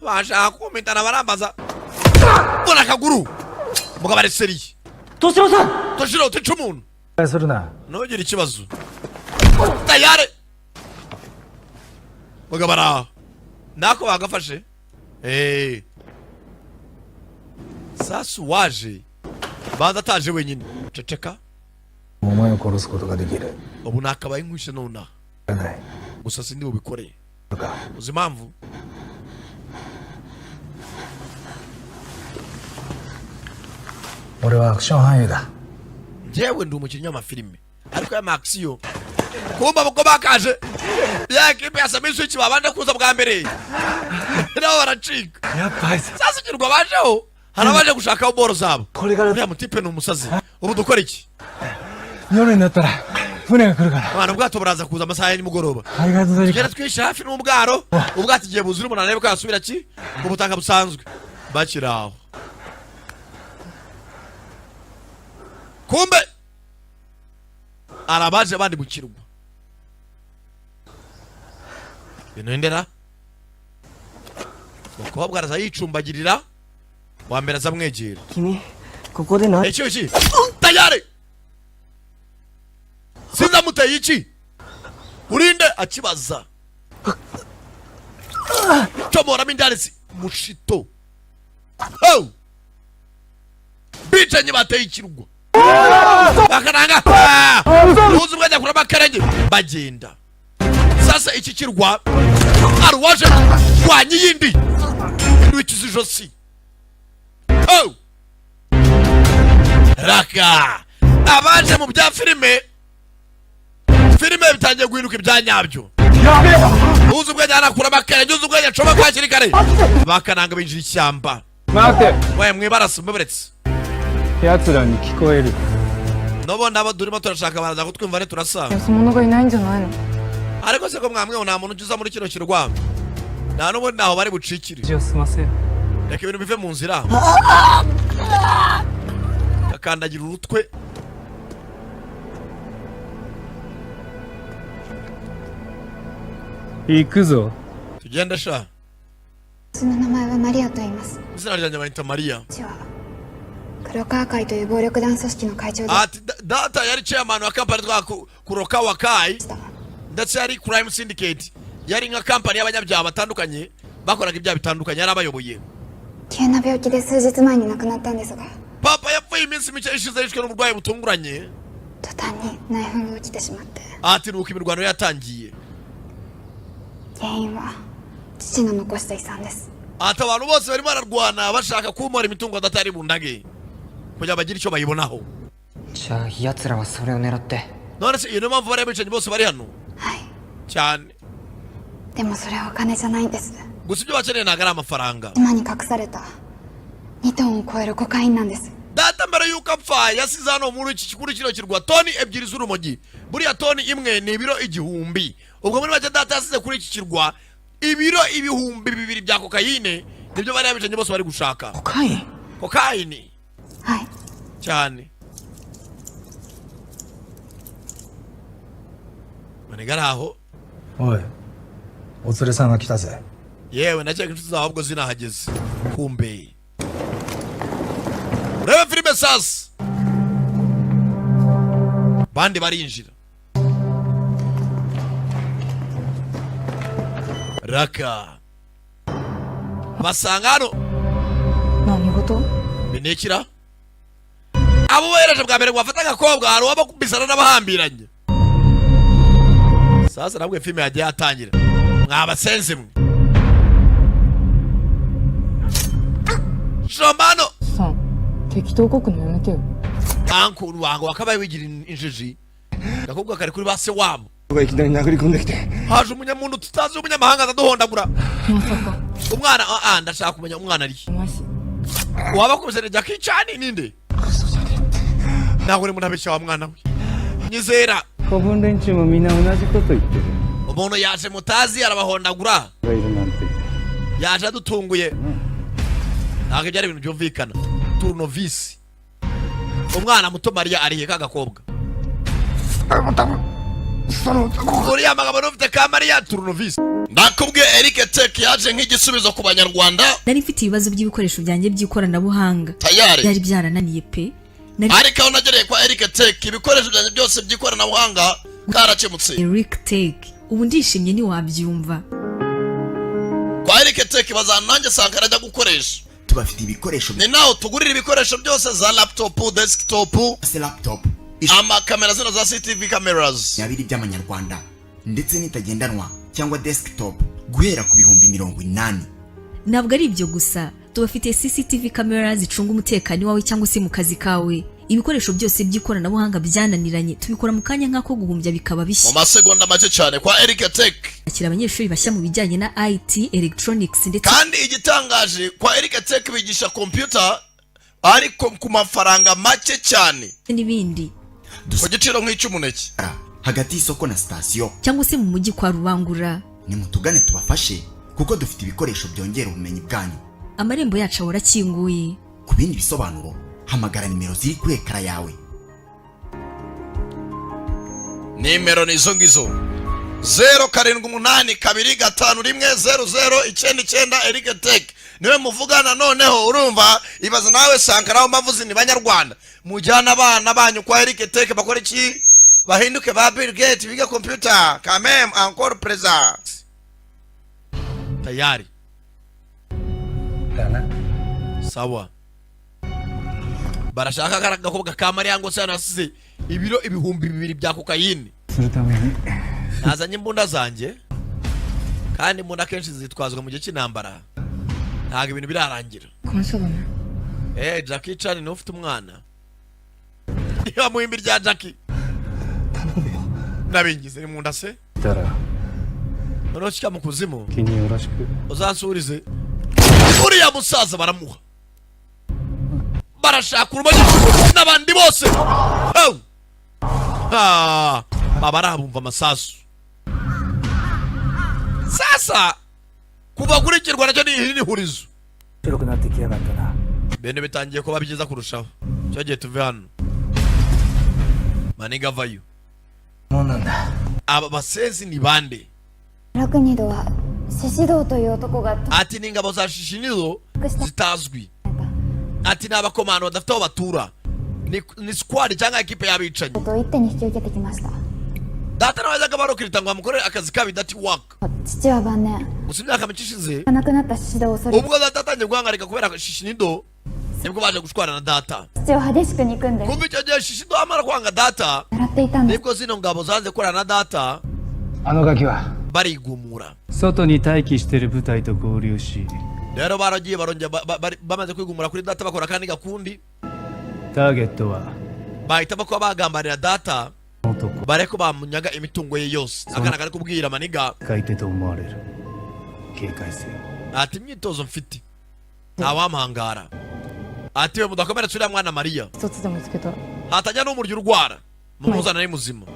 Bashaka kumitana barambaza. Bona kaguru. Mugabo ari seri. 敏郎さん Toshiro ticha umuntu. えするな Ntugire ikibazo. Tayari. Mugabo ara. Nako bagafashe. Sasa waje. Baza ataje wenyine. Ceceka. お前を殺すことができる Ubu nakabaye nkwishe nona. ない Gusa sindi bubikore. か Uzi impamvu? 俺はアクション俳優だ Njyewe ndi umukinnyi w'amafilime. Ariko ya Maxio. Kumba bako bakaje. Ya kipe ya Sami Switch babanje kuza bwa mbere. Nabo baracika. やっぱあいつ Sasa kirwa bajeho. Harabaje gushaka boro zabo. これから Uriya mutipe ni umusazi. Ubu dukora iki? 夜になったら船が来るから Abana ubwato buraza kuza amasaha ya nimugoroba. 海岸沿いに Tugenda twisha hafi n'ubwaro. Ubwato igihe buzura umuntu arebe ko yasubira ki? Mu butaka busanzwe. Bakiraho. Kumbe arabaje abandi mu kirwa. Bintu ndera umukobwa araza yicumbagirira wa mbere aza mwegera. Kimi, koko de na. Iki tayari sinza muteye iki urinde akibaza comora mindarisi mushito bicanyi bateye ikirugwa bakaranga uzi ubwajya kura bakarenge bagenda. Sasa iki kirwa arwaje rwanyi yindi ndukiza ijosi. Raka abaje mu bya filime bitangiye guhinduka ibyanyabyo. Uzi ubwajya anakura bakarenge, uzi ubwajya coba kwakiri kare bakananga binjira ishyamba. Waye mwibarasa muberetse yatsura ni kikoeru. Nobo ndaba durimo turashaka baraza kutwumva ne turasanga. Yasomonoga inai njanayi no. Ariko se ko mwamwe nta muntu uza muri kino kirwa. Nta nubo naho bari bucikire. Josmase. Reka ibintu bive mu nzira. Akandagira urutwe. Ikuzo. Tugenda sha. 私の名前はマリアと言います。 Izina ryanjye bayita Maria. 父は黒川会という暴力団組織の会長で Ati data yari chairman wa company twa Kurokawa Kai. した。 Ndetse yari crime syndicate. Yari nka company y'abanyabyaha batandukanye bakoraga ibyaha bitandukanye yari abayoboye. 急な病気で数日前に亡くなったんですが、 Papa yapfuye iminsi mike ishize yishwe n'uburwayi butunguranye. 途端に内紛が起きてしまって、 Ati nuko imirwano yatangiye. 原因は父の残した遺産です。 Ati abantu bose barimo bararwana bashaka kumora imitungo adatari bundage kugira bagire icyo bayibonaho. じゃあ奴らはそれを狙って。 None se iyo mpamvu bari abicanyi bose bari hano はい。 cyane. でもそれはお金じゃないんです。 Gusa ibyo bakeneye ntabwo ari amafaranga. 島に隠された2トンを超えるコカインなんです。 Data mbere yuko apfa yasize hano muri iki kuri kino kirwa toni ebyiri z'urumogi. Buriya toni imwe ni ibiro 1000. Ubwo muri make data yasize kuri iki kirwa ibiro 2,000 bya kokayine nibyo bari abicanyi bose bari gushaka. Kokayini はい。 cyane. Manegara aho. おい、お連れさんが来たぜ。 Yewe nakeka inshuti zawe ahubwo zinahageze. Kumbe. Urebe filime sasa. Bandi barinjira. Raka. Basanga hano. 何事？ Binekira. Abo bohereje bwa mbere bafata agakobwa hari uwabakubisana n'abahambiranye. Sasa nabwo filime yagiye atangira. Mwabasenze mwe. Shomano. さん、適当こくのやめてよ。 Ankuru wangu wakabaye wigira injiji. Gakobwa kari kuri base wabo. がいきなり殴り込んできて Haje umunyamuntu tutazi umunyamahanga azaduhondagura. まさか。 Umwana ndashaka kumenya umwana ari. マジ。 Wabakubise Jackie Chan ninde? Nawe uri munabesha wa mwana we. Nyizera. 古文連中もみんな同じこと言ってる Umuntu yaje mutazi arabahondagura. がいるなんて Yaje adutunguye. Ntabwo byari ibintu byumvikana. Turnovisi. Umwana muto Maria ariye kagakobwa. Uriya magabo n'ufite ka Maria Turnovisi. Ndakubwiye Eric Tech yaje nk'igisubizo ku banyarwanda. Nari mfite ibibazo by'ibikoresho byanjye by'ikoranabuhanga. Tayari. Byari byarananiye pe. Ariko aho nagereye kwa Eric Tech ibikoresho byanjye byose by'ikoranabuhanga karakemutse. Eric Tech. Ubu ndishimye ni wabyumva. Kwa Eric Tech bazana nanjye Sankara ajya gukoresha. Tubafite ibikoresho Ni naho tugurira ibikoresho byose za laptop, desktop, laptop amakamera zino za CCTV cameras. yabiri by'amanyarwanda ndetse n'itagendanwa cyangwa desktop guhera ku bihumbi 80. Ntabwo ari ibyo gusa. Tubafite CCTV camera zicunga umutekano wawe cyangwa se mu kazi kawe. Ibikoresho byose by'ikoranabuhanga byananiranye tubikora mu kanya nk'ako guhumbya bikaba Mu bishya. masegonda make cyane kwa Eric Tech. Akira abanyeshuri bashya mu bijyanye na IT, electronics ndetse Kandi igitangaje kwa Eric Tech bigisha computer ariko ku mafaranga make cyane. n'ibindi. Ku giciro nk'icy'umuneke. Hagati y'isoko na station Cyangwa se mu mujyi kwa Rubangura. ni mutugane tubafashe kuko dufite ibikoresho byongera ubumenyi bwanyu. Amarembo yacu ahora akinguye. Ku bindi bisobanuro hamagara nimero ziri kuri ekara yawe. Nimero ni izo ngizo. 0782510099 Eric Tech niwe muvugana noneho. Urumva ibaza nawe Sankara mbavuzi ni banyarwanda mujyana abana banyu kwa Eric Tech bakora iki bahinduke ba Bill Gates biga computer quand même encore présent tayari sawa. Barashaka gakobwa ka Mariya ngo se nasize ibiro ibihumbi 2 bya kokayine. Nazanye imbunda zanjye kandi imbunda kenshi zitwazwa mu gihe cy'intambara ntago ibintu birarangira. Jackie Chan ni ufite umwana ya muhimbi rya Jackie nabingize ni munda se noneho mu kuzimu uzansurize uriya musaza baramuha barashaka urubanyi n'abandi bose babarabumva amasasu. Sasa kubakurikirwa nacyo ni hurizo bene bitangiye kuba byiza kurushaho. Cyo gihe tuve hano maniga vayo aba basenzi ni bande? Ati ni ingabo za Shishinido zitazwi. Ati ni abakomando badafite aho batura. Ni squad cyangwa equipe y'abicanyi. Data nawe zaga barokirita ngo amukore akazi kabi dati work. Usibye akamucishize. Ubwo data atangiye guhangarika kubera Shishinido nibwo baje gushwana na data. Kumbe icyo gihe Shishinido amara kwanga data nibwo zino ngabo zanze korana na data barigumura. Rero baragiye barongera bamaze kwigumura kuri data bakora kandi gakundi. Bahita bakwa bagambarira data bareko bamunyaga imitungo ye yose. Akana kari kubwira maniga ati imyitozo mfite ntawamhangara. Ati we mudakomera turi mwana Mariya hatajya n'umuryo urwara mumuzana ari muzima.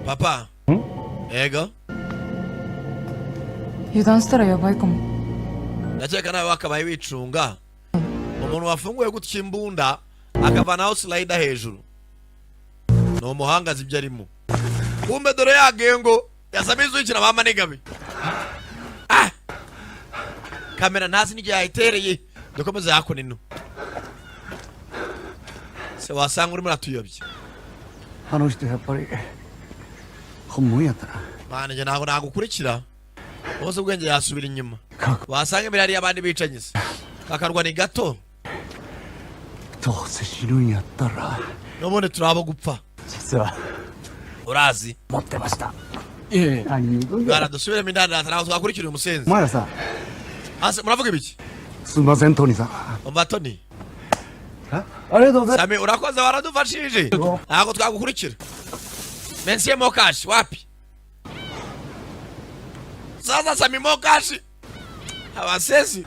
Papa ega ndakeka nawe wakabaye wicunga. Umuntu wafunguye gutya imbunda akavanaho slider hejuru ni umuhanga zibyo arimo. Kumbe dore yagengo yasabize ukina ba manigabe. Kamera ntazi n'icyo yayitereye dukomeze yako nino se wasanga urimo ratuyobye. Hano shite yapari homu yatara bana je ntago gukurikira bose ubwenge yasubira inyuma. Wasanga imbere ari abandi bicanyise kakarwa ni gato tose shiru yatara nobone turabo gupfa urazi motte basta gara dusubire mindana natara twakurikira umusenzi mara sa ase muravuga ibiki sumazen Tony sa umva Tony arido Sami urakoze waradufashije ntago twagukurikira. Mensie Mokashi wapi sasa? Sami Mokashi abasesi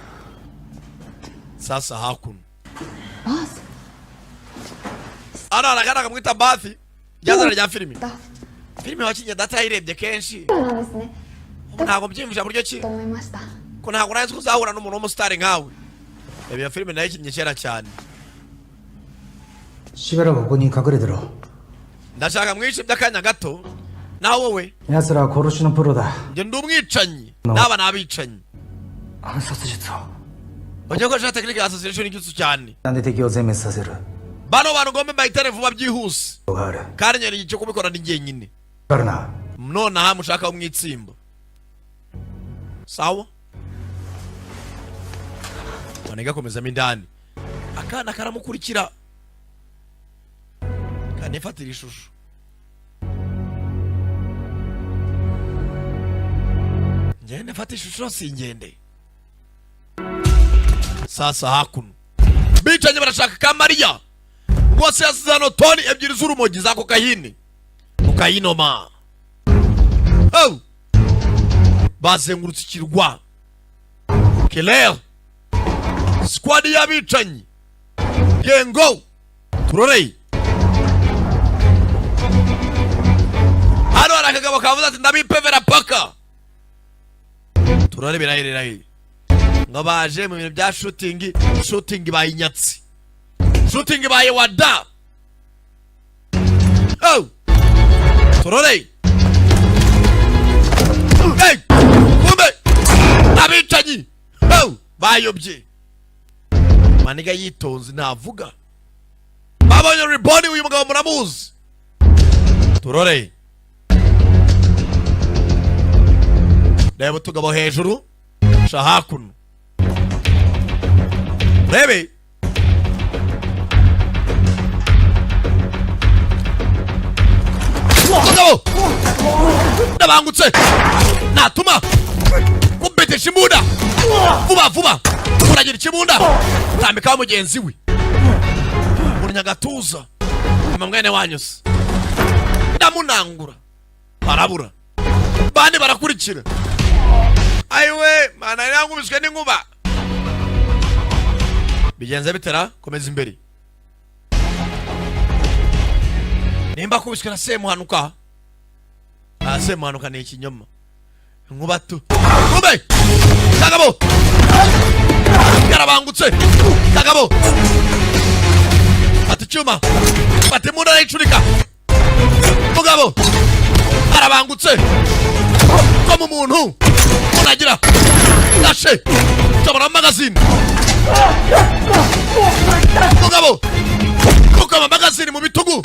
sasa hakuna ana anagana kumwita Bathi jazana rya filimi wakinye data yirebye kenshi ntago byimvisha buryo ki ko ntago nazi kuzahura n'umuntu w'umustar nkawe. Iyo filimi nayo ikinye kera cyane. Shibara ko ni kakuredero ndashaka mwishi by'akanya gato naho wowe yasara koroshi no pro da nge ndumwicanyi naba nabicanyi ansatsuritsu ujye ko shaka tekinike association n'igitsu cyane nande tekyo zemesaseru bano bantu ngombe bayitare vuba byihuse kandi nyene icyo kubikora ni ngiye nyine barna none aha mushaka umwitsimbo sawa Maniga komeza mindani akana karamukurikira kanifatira ishusho. Ngende fata ishusho singende. Sasa hakuno bicanye barashaka ka Mariya bose yasizano Tony ebyiri z'urumogi za kokayine kokayinoma. Bazengurutse ikirwa Killer squad y'abicanyi yengo turoreye hano arakagabo kavuze ati ndabipevera paka turore birahirirahi ngo baje mu bintu bya shooting bayinyatsi shooting baye wada turore. Hey, kumbe abicanyi bayobye. Maniga yitonze ntavuga. Babonye riboni uyu mugabo muramuzi. Turore. Reba utugabo hejuru sha hakuno. Rebe mugabo ndabangutse natuma kumbetesha imbunda vuba uragira ikibunda tambikaho mugenzi we munyagatuza mwene wanyuze ndamunangura barabura bandi barakurikira. Ayiwe mana yangubiswe n'inkuba. Bigenze bitera komeza imbere. Nimba kubiswe na Semuhanuka. Semuhanuka ni ikinyoma. Inkuba tu. Kube! Kagabo! Yarabangutse. Kagabo! Ati cyuma. Bati munda n'icurika. Mugabo! Arabangutse. Como umuntu unagira dashe tabara magazine mugabo kuko magazine mu bitugu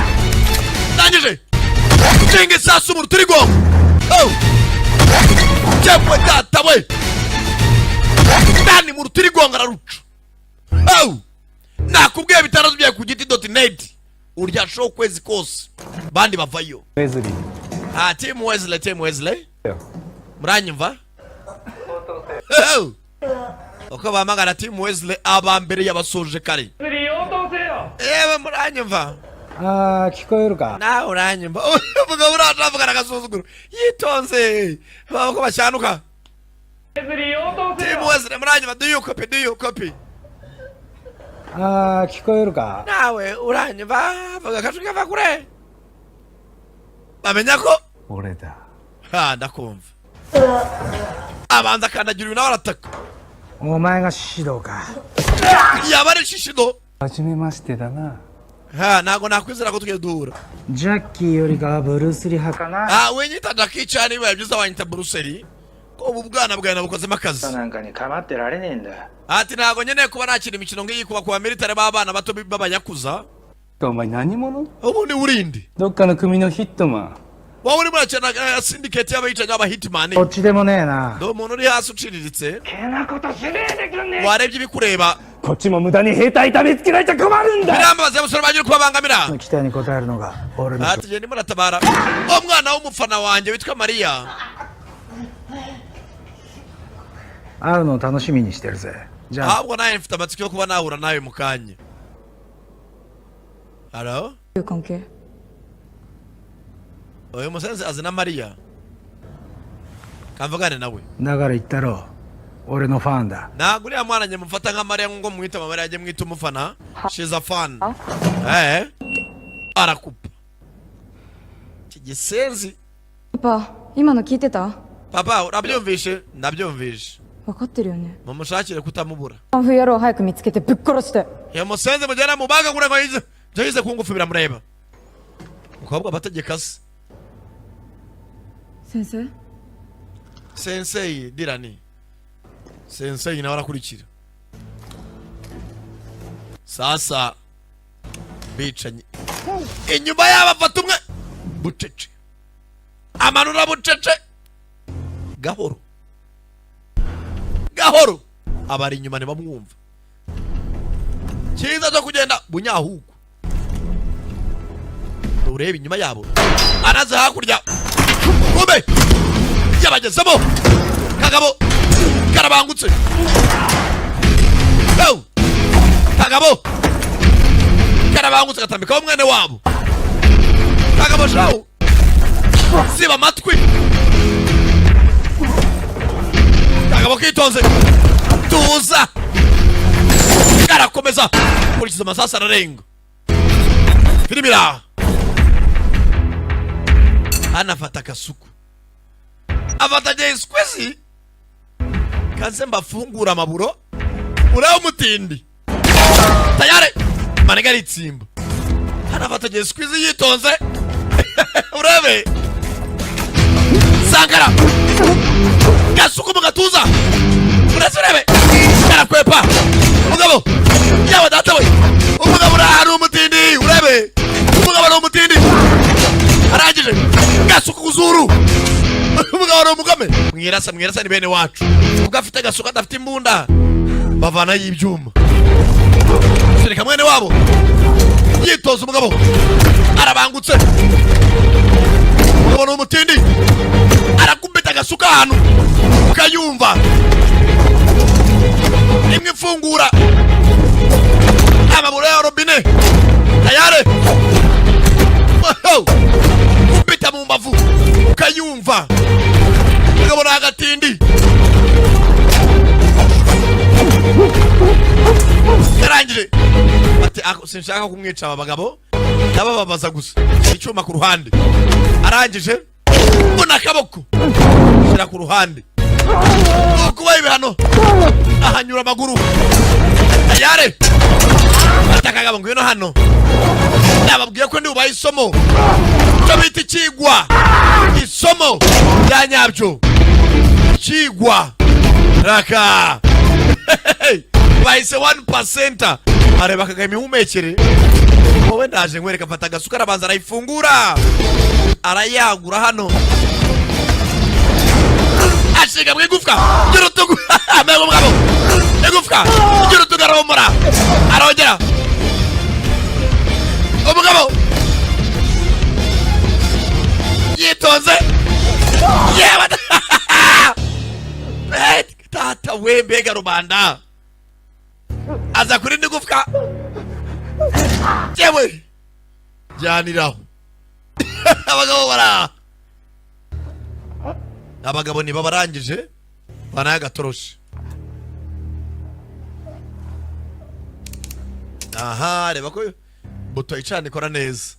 ndangije cinge sasu mu turigo cyapwe datawe ndani mu turigo ngararuca nakubwiye bitarazo bya ku giti.net urya show kwezi kose bandi bavayo Wesley. Team Wesley muranyumva uko bamagana Team Wesley abambere yabasoje kare muranyumva kikoyeru ka na uranyumva uvuga uravuga nagasuzuguro yitonze bako bashanuka Team Wesley muranyumva do you copy kikoyeru ka nawe uranyumva vuga kashuka vakure bamenya ko oreda ndakumva abanza kandagira nawe arataka omae ga Shishido ka yabare Shishido hajimemashite da na nago nakwizera ko tugiye duhura Jackie yori ga Bruce Lee hakana wenyita Jackie cyane bibaye byiza wanyita Bruce Lee ko ubu bwana bwana bukozemo akazi nanka ni kamate rarenenda ati nago nyene kuba nakira imikino ngiyi kuba kuba military babana bato babanyakuza Omae nani mono? ubu ni urindi Dokka no kumi no hitman. wowe uri muracana syndicate y'abayitanya aba hitman ochidemo ne na do umuntu uri hasi uciriritse warebye ibikureba こっちも無駄に兵隊痛めつけられちゃ困るんだ birambaza y'abasore bagiye kubabangamira 期待に応えるのが俺の ati je ndimo natabara umwana w'umufana wanjye witwa Maria 会うのを楽しみにしてるぜじゃあ ahubwo nawe mfite amatsiko yo kuba nahura nawe mu kanya Hello いう関係 uyu musenzi azi na Maria kavugane nawe だから言ったろ俺のファンだ ntabwo uriya mwana njye mufata nka Maria ngo mwita Maria ajye mwita umufana she's a fan arakupa iki gisenzi パパ今の聞いてた papa urabyumvishe ndabyumvishe 分かってるよね mumushakire kutamubura カンフー野郎を早く見つけてぶっ殺して iyo musenzi mujyana mu baga kure ngo yize ku ngufu biramureba umukobwa abategeka se 先生 sensei dirani sensei nawe arakurikira sasa bicanye inyuma yabo afata umwe bucece amanura bucece gahoro gahoro abari inyuma ntibamwumva cyiza cyo kugenda bunyahugu ureba inyuma yabo araze hakurya kumbe yabagezemo kagabo karabangutse kagabo karabangutse gatambikaho umwene wabo kagabo shawu siba amatwi kagabo kitonze tuza karakomeza kurikiza amasasa ararenga filimi iraha anafata akasuku afata jeskwezi kanse mbafungura amaburo ureba umutindi tayare manega ritsimba anafata jeskwezi yitonze urebe Sankara gasuka mu gatuza urasirebe karakwepa umugabo yawe data we umugabo ari umutindi urebe umugabo ari umutindi arangije gasuka kuzuru umugabo ari umugame mwirasa ni bene wacu ubwo afite gasuka adafite imbunda bavana y'ibyuma shirika mwene wabo yitoza umugabo arabangutse umugabo n'umutindi arakubita gasuka hano ukayumva imwe ifungura amaburo ya robine tayare kubita mu mbavu ukayumva umugabo n'agatindi yarangije ati sinshaka kumwica aba bagabo ndabababaza gusa icyuma ku ruhande arangije mbona akaboko shira ku ruhande kuba ibihano ahanyura amaguru ayare atakagabo ngwino hano nababwiye ko ndi ubaye isomo cyo bita ikigwa isomo rya nyabyo ikigwa raka bahise 1% areba kagame humekere wowe ndaje nkwereka fata agasuka arabanza arayifungura arayagura hano ashiga mwigufwa girutugu amego mugabo igufwa girutugu aromora arongera umugabo yitonze yewe tata we mbega rubanda aza kuri ndigufwa yewe jyaniraho abagabo bara abagabo niba barangije banaye gatoroshi aha reba ko buto icana ikora neza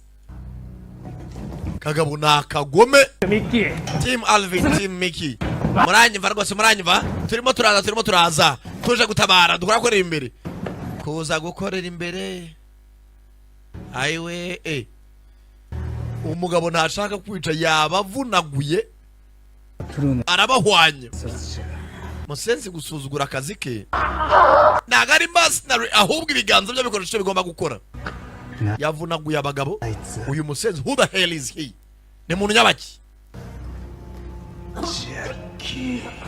kagabo nakagome team Alvin team Mickey muranyumva rwose muranyumva turimo turaza tuje gutabara dukora korera imbere kuza gukorera imbere aiwe umugabo ntashaka kwica yabavunaguye arabahwanya musenzi gusuzugura akazi ke ntago ari mercenary ahubwo ibiganza byo bikoresho bigomba gukora yavunaguye abagabo uyu musenzi who the hell is he ni muntu nyabaki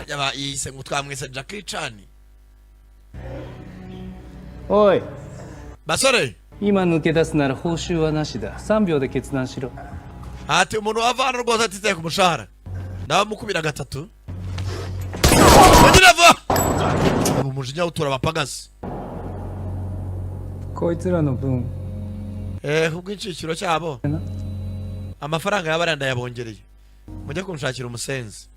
yaba yise ngutwamwese Jackie Chan Oi basore 今抜け出すなら報酬はなしだ3秒で決断しろ ati umuntu avana rwose atitaye ku mushahara ndabamukubira gatatu bagira va umujinya utura abapagasi こいつらの分 ubwo incikiro cyabo amafaranga y'abaranda yabongereye mujye kunshakira umusenzi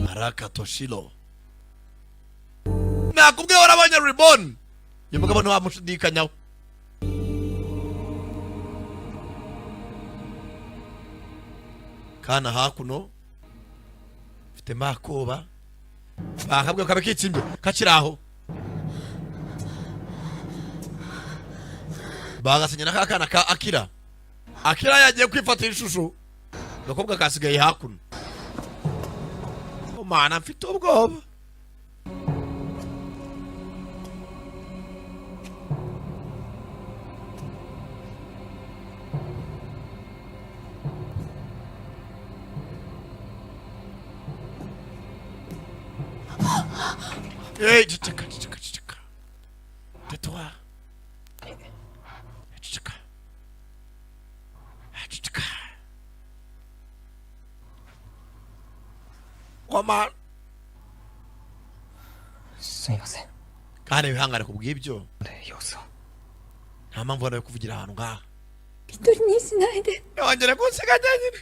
Araka Toshiro nakubwiye warabonye Ribbon uyu mugabo ntiwamushidikanyaho kana hakuno mfite makoba bakabwiye kabe kitsimbye kakiraho bagasenya nakakana ka Akira yagiye kwifatira ishusho gakobwa kasigaye hakuno umana mfite ubwoba ceceka tais-toi ceceka Oma すいません kandi wihangane kubw'ibyo 様子を nta mpamvu yo kuvugira ahantu ngaha 一人にしないで yongera kunsiga njyenyine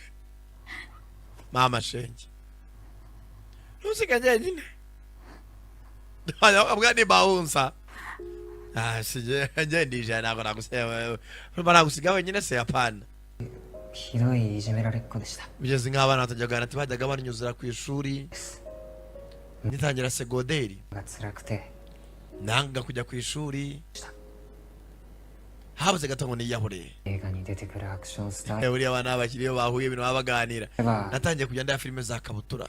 mama shenge ntusiga njyenyine abwa ni bahunsa sije ndije ntabwo nagusiga nagusiga wenyine se hapana ひどいいじめられっ子でした bigeze nk'abana batajyaga ati bajyaga banyuzura ku ishuri nitangira segonderi が辛くて nanga kujya ku ishuri habuze gato ngo niyahure 映画に出てくるアクションスター buriya abana bakiriyo bahuye ibintu baba baganira natangiye kujya ndaya filime za kabutura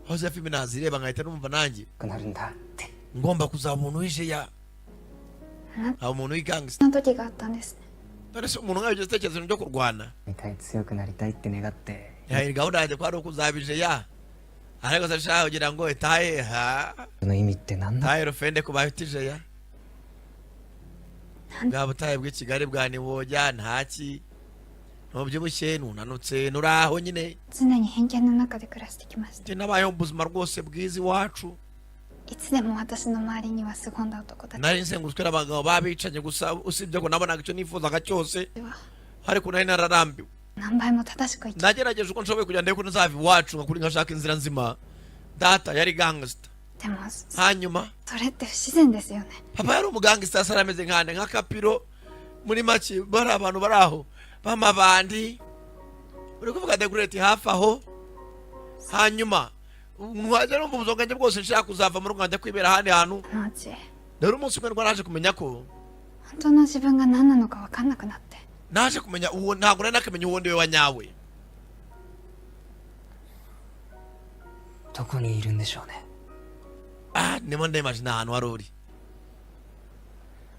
aho za filime nazireba nkahita numva nanjye くなるんだって ngomba kuzaba umuntu w'ije ya aho umuntu w'igangster の時があったんですね。 dore se umuntu nk'ayo igitekerezo cyo kurwana みたい強くなりたいって願って ya gahunda yanjye ko ari ukuzabije ya ariko se shaka kugira ngo etaye ha その意味って何だ taye rufende ku bahitije ya bwa butaye bw'i Kigali bwa Niboja ntaki ntubyibushye nunanutse nuraho nyine 常に偏見の中で暮らしてきました。 njye nabayeho mu buzima rwose bwiza iwacu いつでも私の周りには凄んだ男たち nari nzengurutswe n'abagabo babicanye gusa usibye ko nabonaga icyo nifuzaga cyose は ariko nari nararambiwe 何倍も正しく生き nagerageje uko nshoboye kugira ndebe ko ntazava iwacu nkakuri nkashaka inzira nzima data yari gangster でも hanyuma それって不自然ですよね。 papa yari umugangster asa arameze nkande nka kapiro muri make bari abantu bari aho b'amabandi uri kuvuga degrete hafi aho hanyuma mwajya numva ubuzima bwanjye bwose nshaka kuzava mu Rwanda kwibera ahandi hantu このうち rero umunsi umwe naje kumenya ko 本当の自分が何なのか分かんなくなって。 naje kumenya uwo ntabwo nari nakamenya uwo ndiwe wa nyawe どこにいるんでしょうね ndimo ndemajina ahantu wari uri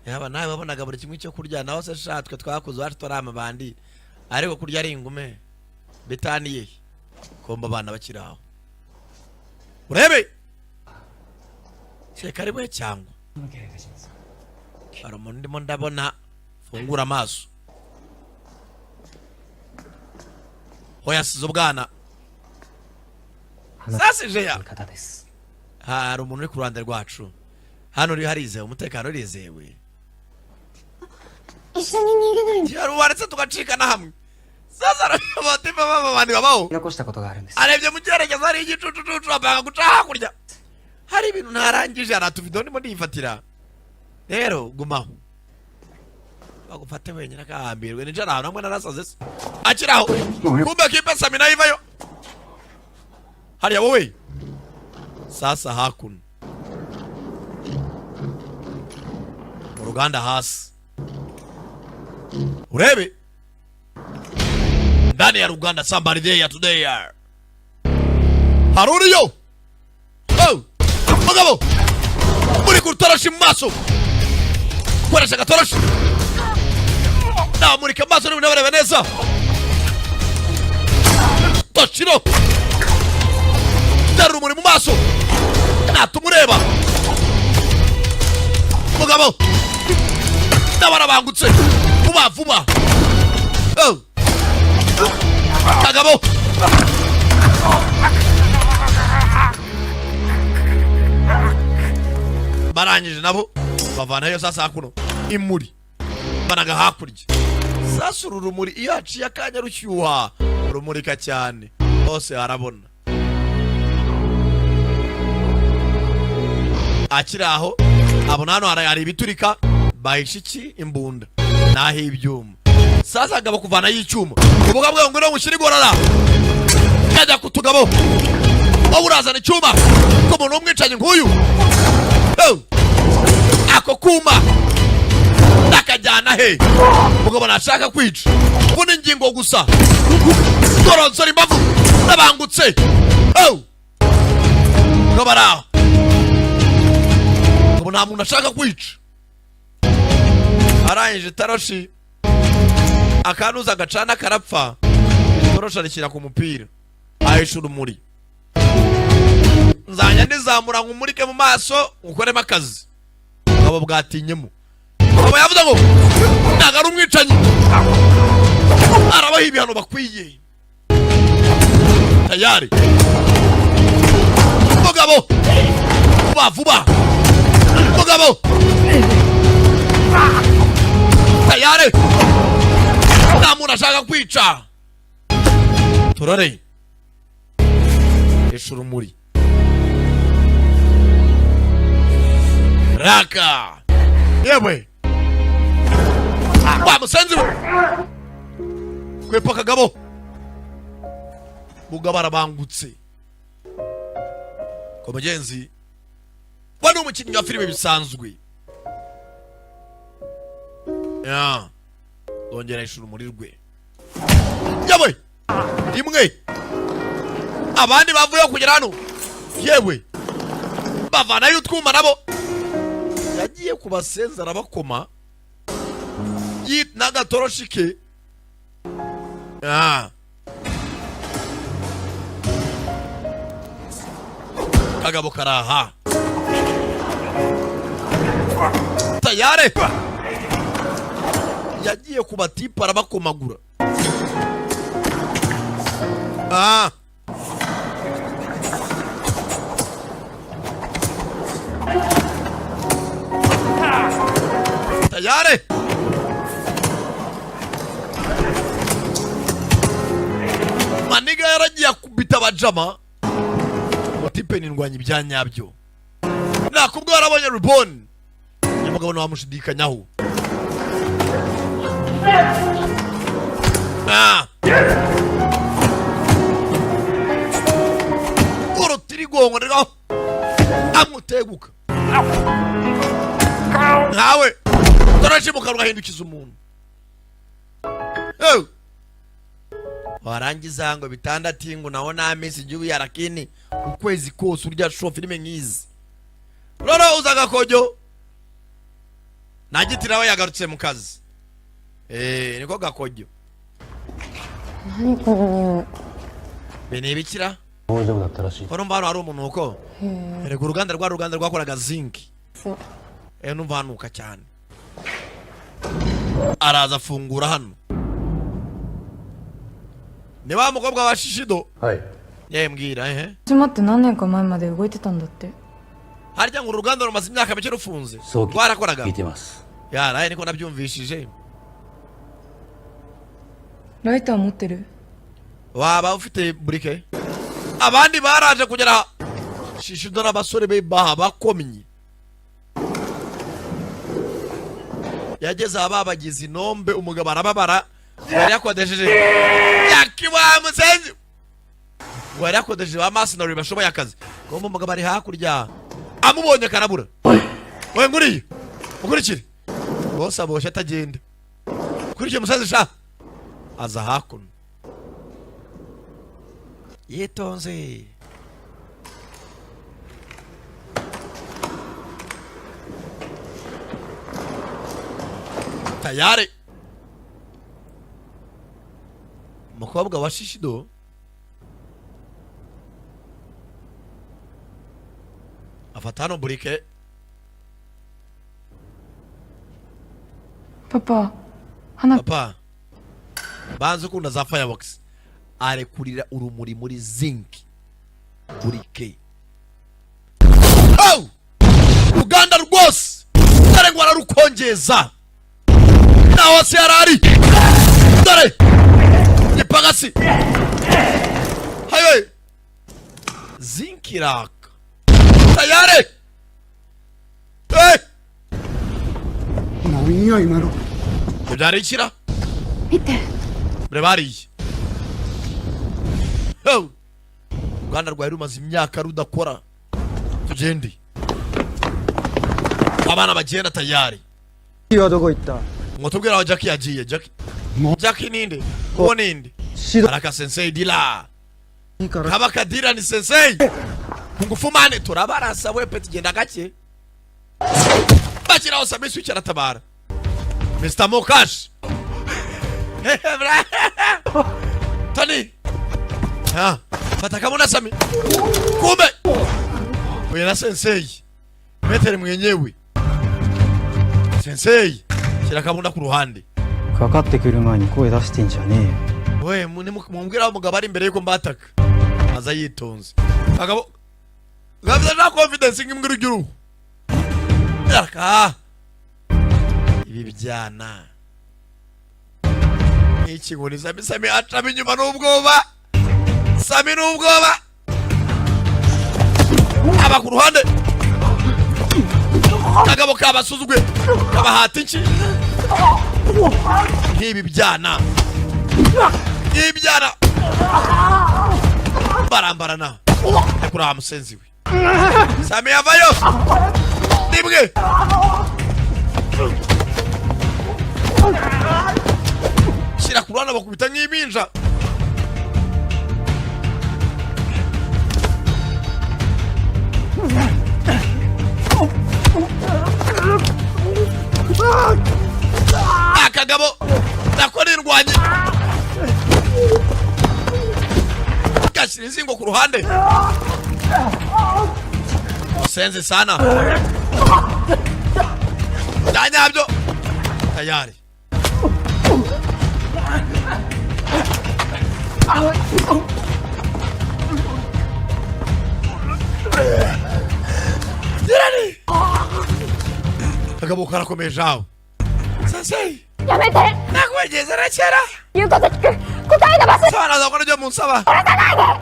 yaba nawe wabonaga buri kimwe cyo kurya naho se shatwe twakuze iwacu turi amabandi ariko kurya ari ingume bitaniye komba abana bakiri aho urebe sheka ari we cyangwa hari umuntu ndimo ndabona fungura amaso ho yasize ubwana sasije ya 味方です hari umuntu uri ku ruhande rwacu hano uri harizewe umutekano urizewe 一緒に逃げないの。 yari waretse tugacikana hamwe sasa abatima b'abandi babaho 残したことがあるんです arebye mu cyerekezo hari igicucucucu apanga guca hakurya hari ibintu ntarangije hari atuvido ndimo ndiyifatira rero gumaho bagufate wenyine akahambirwe nicara ahantu hamwe narasaze se akiraho kumbe kipe Samina ivayo hariya wowe sasa hakuno uruganda hasi urebe ndani ya Ruganda somebody there today haruriyo oh mugabo muri kurutarashi mu maso koresha gatoroshi namurika amaso n'ibintu barebe neza toshiro dara urumuri mu maso natumureba mugabo n'abarabangutse vuba vuba oh kagabo barangije nabo bavanayo sasa hakuno imuri banaga hakurya sasa uru rumuri iyo haciye akanya rushyuha rumurika cyane hose harabona akiri aho abona hano hari ibiturika bahisha iki imbunda naho ibyuma sasa agabo kuvana y'icyuma ubuga bwe ngo mushyire igorora kajya kutugabo wowe urazana icyuma ko umuntu umwicanye nk'uyu ako kuma nakajyana he mugabo nashaka kwica ubu ni ingingo gusa doronsora imbavu nabangutse ngo baraho ubu nta muntu ashaka kwica arangije taroshi akanuza agacana karapfa torosha rishyira ku mupira ahisha urumuri nzanya nizamura nkumurike mu maso ukoremo akazi ngabo bwatinyemo ngabo yavuze ngo ntago ari umwicanyi arabaho ibihano bakwiye tayari mugabo vuba vuba mugabo tayari nta muntu ashaka kwica turare esha urumuri raka yewe wa musenzi we kwepa kagabo mugabo arabangutse ko mugenzi wa ni umukinnyi wa filime bisanzwe ya dongera ishuru muri rwe yewe rimwe abandi bavuye kugera hano yewe bavanayo utwuma nabo yagiye kubasezera bakoma n'agatoroshi ke kagabo karaha tayare yagiye kubatipa arabakomagura tayare maniga yaragiye kubita abajama tipe nindwanya ibyanyabyo nakubwo warabonye rubon nyamugabo no wamushidikanyaho urutirigongo rero amuteguka nawe turashimuka rugahindukiza umuntu warangiza ngo bitandatu ngo naho n'amezi igihugu yarakini ukwezi kose urya show filime nk'izi rero uza gakojo nagiti nawe yagarutse mu kazi niko gakojo nani ko bene bikira dabu datarashiki numva hano hari umuntu uko erega uruganda rwakoraga zinc numva hanuka cyane araza afungura hano ni wa mukobwa wa Shishido mbwira 始まって何年か前まで動いてたんだって harya ngo uruganda rumaze imyaka mike rufunze rwarakoraga 聞いてます yaraye niko nabyumvishije ライター持ってる waba ufite burike abandi baraje kugera Shishido n'abasore be bakomye yageze ababagize inombe umugabo arababara yari yakodesheje yakiwa musenzi wari yakodesheje ba masinari bashoboye akazi ngomba umugabo ari hakurya amubonye karabura we nguriye ukurikire bose aboshe atagenda ukurikire musenzi sha aza hakuno yitonze tayari umukobwa wa Shishido afata hano burike papa banze ukunda za Firebox arekurira urumuri muri zinc burike Uganda rwose dore ngo ararukongeza naho se yarari dore ipagasi hayo zinc irak tayari何や今の byarikira 見て brebari Uganda rwari rumaze imyaka rudakora tugende abana bagenda tayari はどこ行った ngo tubwira aho Jackie yagiye Jackie ninde uwo ninde araka sensei dila kabaka dila ni sensei ngufumane turabarasa we peti genda gake bakiraho Sami switch aratabara Mr. Mokash Tony fata kamuna Sami kumbe we na sensei metere mwenyewe sensei shira kamuna ku ruhande かかってくる前に声出してんじゃねえよ we mumbwira umugabo ari imbere yuko mbataka aza yitonze agabo gabiza na confidence ngimbwira ugiru yaraka ibi bijyana iki ngo ni Sami ataba inyuma n'ubwoba Sami n'ubwoba aba ku ruhande agabo kabasuzugwe kabahata iki nk'ibi byana barambarana ekura musenzi we Sami yavayo nibwe kurwana bakubita nk'impinja. Akagabo nakora indwanyi gashyira inzingo ku ruhande. Senze sana ndanyabyo tayari. Dirani Kagabo karakomeje aho. Sensei yamete nakwegeza rakera yuko kutaida basi sana zakora byo munsaba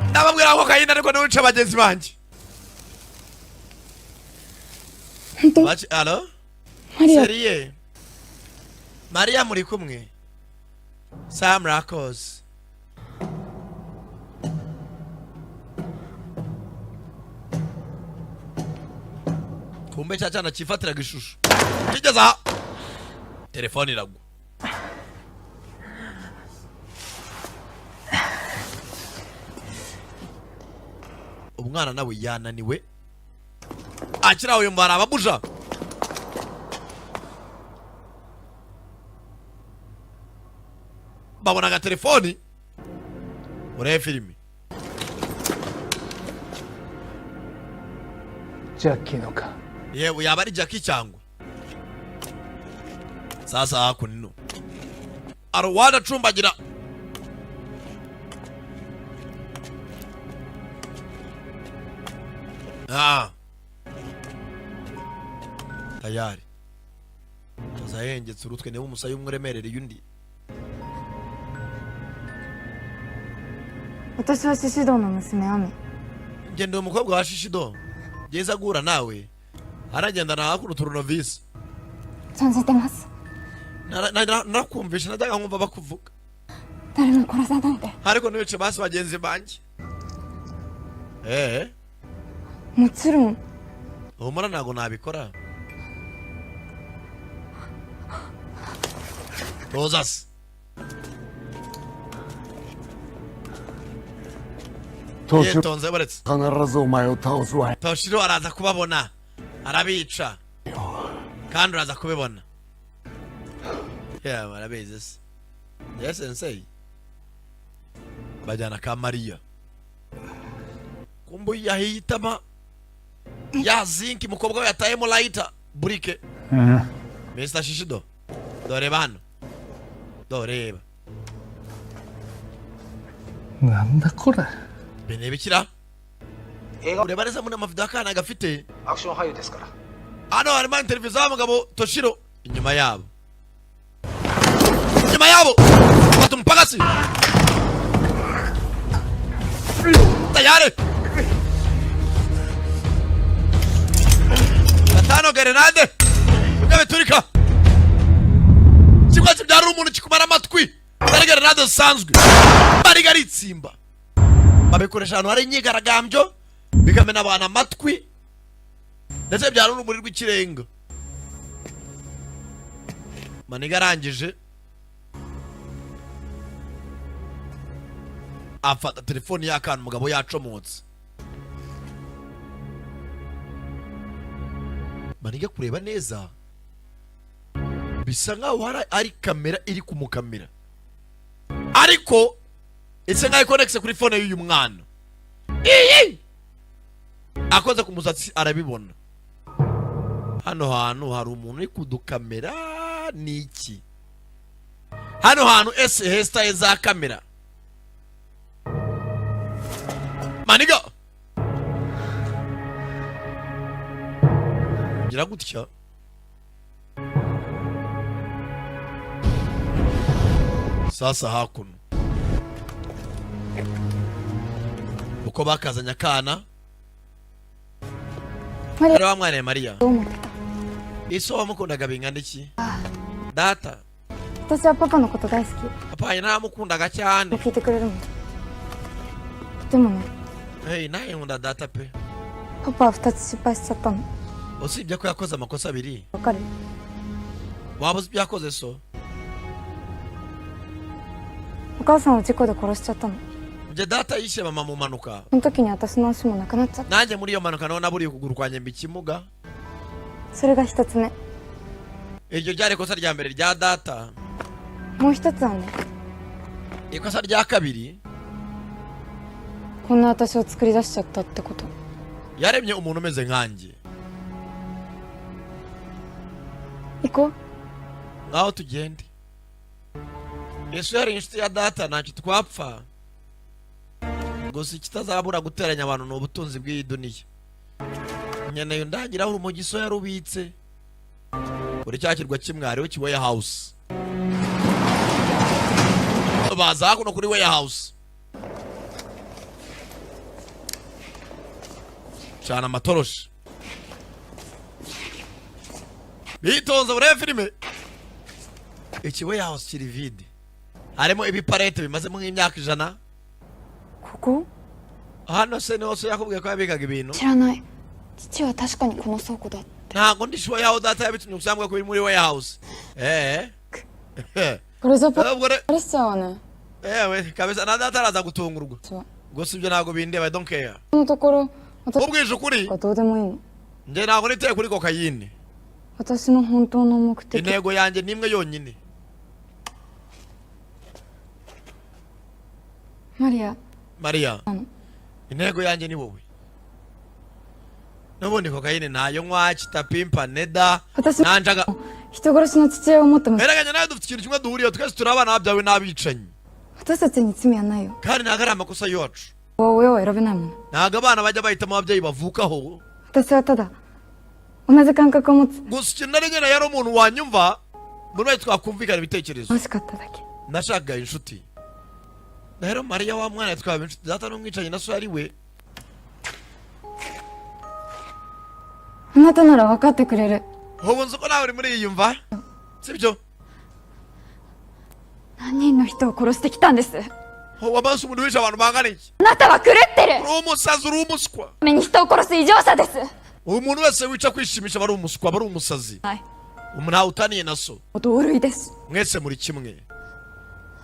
ndababwira ko kayina ariko niwica bagenzi banje. Bachi alo Maria Maria muri kumwe Sam Rakos. Kumbe cyacana kifatiraga ishusho kigeza telefone iragwa. Umwana nawe yananiwe akiraho yumva arababuja. Babona ga telefoni urebe filimi. Jackie no ka Yewe yaba ari Jackie cyangwa sasa hakunino arwada cumbagira. Tayari azahengetse urutwe niba umusayi umweremerera undi. 私はシシドの娘アミ。 Ngende umukobwa wa Shishido geza gura nawe aragenda na hakuru turunovisi. 存じてます。 Nakumvisha najyaga nkumva bakuvuga. 誰も殺さないで。 Ariko niwice basi bagenzi banje. もちろん。 Umara nago nabikora. Rozas. Yetonze baretse. Kanarazo mayo tawzwa. Toshiro araza kubabona. Arabica. Kandi araza kubibona. Yeah, barabizi. Yes, sensei. Bajana ka Maria. Kumbu yahitama ya zinki mukobwa we yatayemo lighter burike. Mr. Shishido. Doreba hano. Doreba. Nanda kore. Bene bikira. Ureba neza muri amavido akana gafite. Action hayo desu kara. Hano harimo interview z'abagabo Toshiro inyuma yabo. Inyuma yabo. Batumpagasi. Tayari. Gatano grenade. Ngabe turika. Kimwe cyari umuntu kikumara amatwi. Ari grenade sanzwe. Bari garitsimba. Babikoresha hano hari inyigaragambyo bikamena abana amatwi. Ndetse byari urumuri rw'ikirenga. Maniga arangije afata telefoni y'akana umugabo yacomotse. Maniga kureba neza bisa nkaho ari kamera iri kumukamera, ariko ese nkaho ikonekise kuri phone y'uyu mwana. Akoze ku musatsi arabibona. Hano hantu hari umuntu uri kudukamera niki. Hano hantu hairstyle za kamera. Maniga gira gutya. Sasa hakuno uko bakazanya kana ari wa mwana Maria. Iso wamukundaga bingana iki? Data 私はパパのこと大好き。 papa yanamukundaga cyane. 聞いてくれるもん。でもね、 Hey, naye nkunda data pe. パパは2つ失敗しちゃったの。 Usibye ko yakoze amakosa abiri. わかる？ Waba uzi ibyo yakoze so? 母さんを事故で殺しちゃったの。 nje data yishe mama mu mpanuka その時に私の足もなくなっちゃった。 nanjye muri iyo mpanuka naho naburiye ukuguru kwanjye mba ikimuga. それが一つ目。 iryo ryari ikosa rya mbere rya data. もう一つはね、 ikosa rya kabiri こんな私を作り出しちゃったってこと。 yaremye umuntu umeze nkanjye. 行こう。 ngaho tugende. Yesu yari inshuti ya data ntacyo twapfa. Gusa ikitazabura guteranya abantu ni ubutunzi bw'iyi duniya. Nkeneye undangiraho urumogi so yarubitse. Buri cyakirwa kimwe hariho ki warehouse. Baza hakuno kuri warehouse. Cyana amatoroshi. Bitonze burebe filime. Iki warehouse kiri vide. Harimo ibiparete bimazemo nk'imyaka 100. ここ？ hano se niho so yakubwiye ko yabikaga ibintu. 知らない。父は確かにこの倉庫だって。 ntabwo ndishuwa yaho data yabitumye usambwa ko biri muri warehouse. これじゃパレしちゃうわね。 ewe kabisa na data araza gutungurwa. Gusa ibyo ntabwo bindeba, I don't care. このところ私 ubwije ukuri はどうでもいいの。 nje ntabwo niteye kuri kokayine. 私の本当の目的。 intego yanjye ni imwe yonyine. マリア。 Maria, intego yanjye ni wowe. Nubundi kokayine ntayo nywa, kitapimpa, neda, nanjaga. 人殺しの父親を持っても。 eraganya nawe dufite ikintu kimwe duhuriyeho, twese turi abana babyawe n'abicanyi. 私たちに罪はないよ。 kandi ntabwo ari amakosa yacu. 親を選べないもん。 ntabwo abana bajya bahitamo ababyeyi bavukaho. 私はただ同じ感覚を持つ。 gusa ikintu nari nkeneye yari umuntu wanyumva, muri wese twakumvikana ibitekerezo. 欲しかっただけ。 nashakaga inshuti. rero Mariya wa mwana twaba inshuti, data n'umwicanyi na so ari we. あなたなら分かってくれる。 ubu nzi ko nawe uri muri iyi mva, sibyo? 何人の人を殺してきたんです。 wamaze umuntu wishe abantu bangana iki? あなたは狂ってる。 uri umusazi, uri umuswa. 目に人を殺す異常者です。 umuntu wese wica kwishimisha aba ari umuswa, aba ari umusazi. はい。 ntawe utaniye na so. 同類です。 mwese muri kimwe.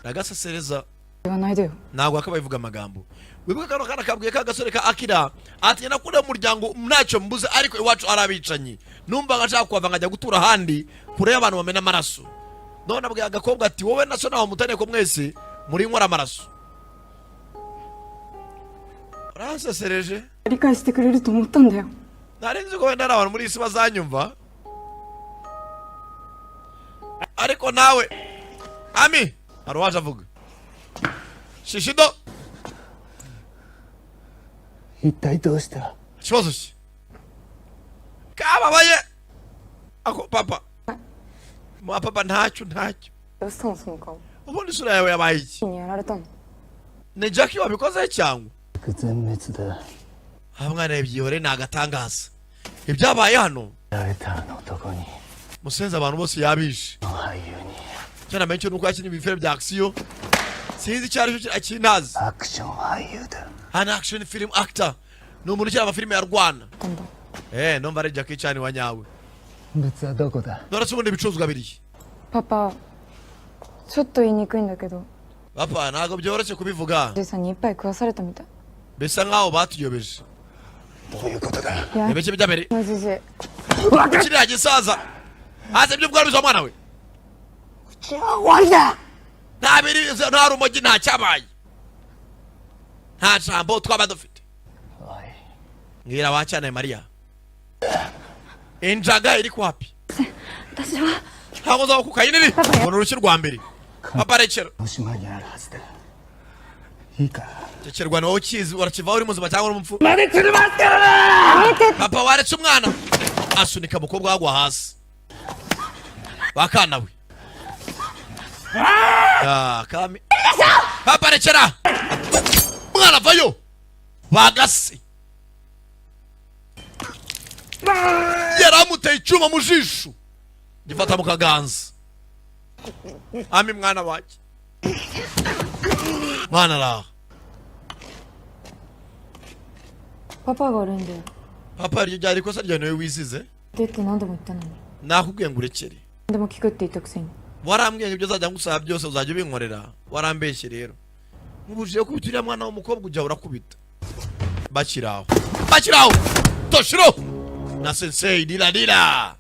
Nagasesereza 言わないでよ。 ntabwo akabayivuga amagambo. wibuka kano kana kabwiye ka gasore ka Akira ati nakunda umuryango ntacyo mbuze, ariko iwacu arabicanyi. Numva ngashaka kuva ngajya gutura handi kure y'abantu bamena amaraso. None abwiye agakobwa ati wowe na so naho mutane ko mwese muri nkora amaraso. Urasesereje? 理解してくれると思ったんだよ。 narinzi ko wenda abantu muri isi bazanyumva, ariko nawe Ami arwaje avuga. Shishido 一体どうした？ ikibazo ki? kababaye ako papa. Ma papa ntacyo. どうしたのその顔。 ubundi isura yawe yabaye iki? にやられたの。 ni Jackie wabikoze cyangwa? 全滅だ。 mwana ibyihore ni agatangaza. ibyabaye hano やれたあの男に。 musenze abantu bose yabishe. 俳優に。 cyane menshi nuko yakina ibifere bya action. sinzi cyari cyo akinazi. アクション俳優だ。 an action film actor. ni umuntu ukina amafilime yarwana. numva ari Jackie Chan wa nyawe. 物はどこだ？ none se ubundi ibicuruzwa biri? パパ、ちょっと言いにくいんだけど。 papa ntabwo byoroshye kubivuga. おじいさんに一杯食わされたみたい。 bisa nkaho batuyobeje. どういうことだ？ ibiki byabere? マジで。 kiriya gisaza hasi ibyo bwari mwana we. じゃあ終わりだ。 nta biriza, nta rumogi, nta cyabaye, nta jambo twaba dufite. Ngira wachane Maria. Injaga iri kwapi? 私は ntabwo nzaho kukayine ni umuntu urushyi rwa mbere. Papa rekera. もし間に合うはずだ。いいか。 Tekerwa ni wowe ukizi, urakivaho uri muzima cyangwa uri umupfu? まで来るますからな。 Papa waretse umwana asunika umukobwa wagwa hasi. Bakana we. Kami. Papa rekera. Mwana vayo. Bagase. Yaramuteye icyuma mu jisho. Gifata mu kaganza. Ami mwana waje. Mwana la. パパが悪いんだよ。 Papa iryo ryari ikosa ryawe wizize? でって何度も言ったのに。 nakubwiye ngo urekere. でも聞くって言ったくせに。warambwiye ibyo uzajya ngusaba byose uzajya ubinkorera, warambeshye rero. Mubujije kubita uriya mwana w'umukobwa ujya urakubita. Bakiraho Toshiro na Sensei Dila.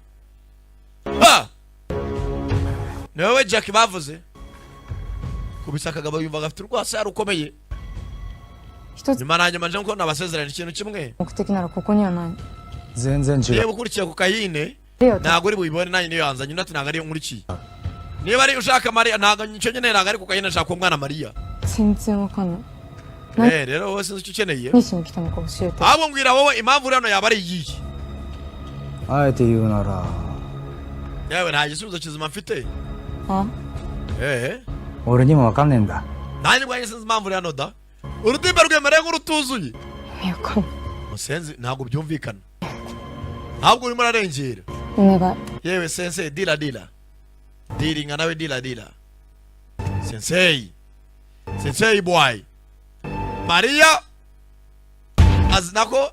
Ha! Newe Jack bavuze kubisa akagabo yumva gafite urwasa yarukomeye. Nyuma nanjye manje ngo nabasezerana ikintu kimwe. Zenzen違う。 Niba ukurikiye ku kayine ntago uri buyibone nanjye niyo yanzanye ndati ntago ari nkurikiye. Niba ari ushaka Maria ntago nicyo nyene ntago ari ku kayine ashaka umwana Maria. Rero wowe sinzi icyo ukeneye. Abo mbwira wowe impamvu rano yaba ari iyihe? あえて言うなら Yewe nta gisubizo kizima mfite. 俺にもわかんねえんだ。 Nanjye bwanjye sinzi impamvu rano da. Urutimba rwemereye nk'urutuzuye. Musenzi ntabwo byumvikana. Ntabwo urimo ararengera. Yewe Sensei Dila. Diringa nawe Dila. Sensei boy. Maria azinako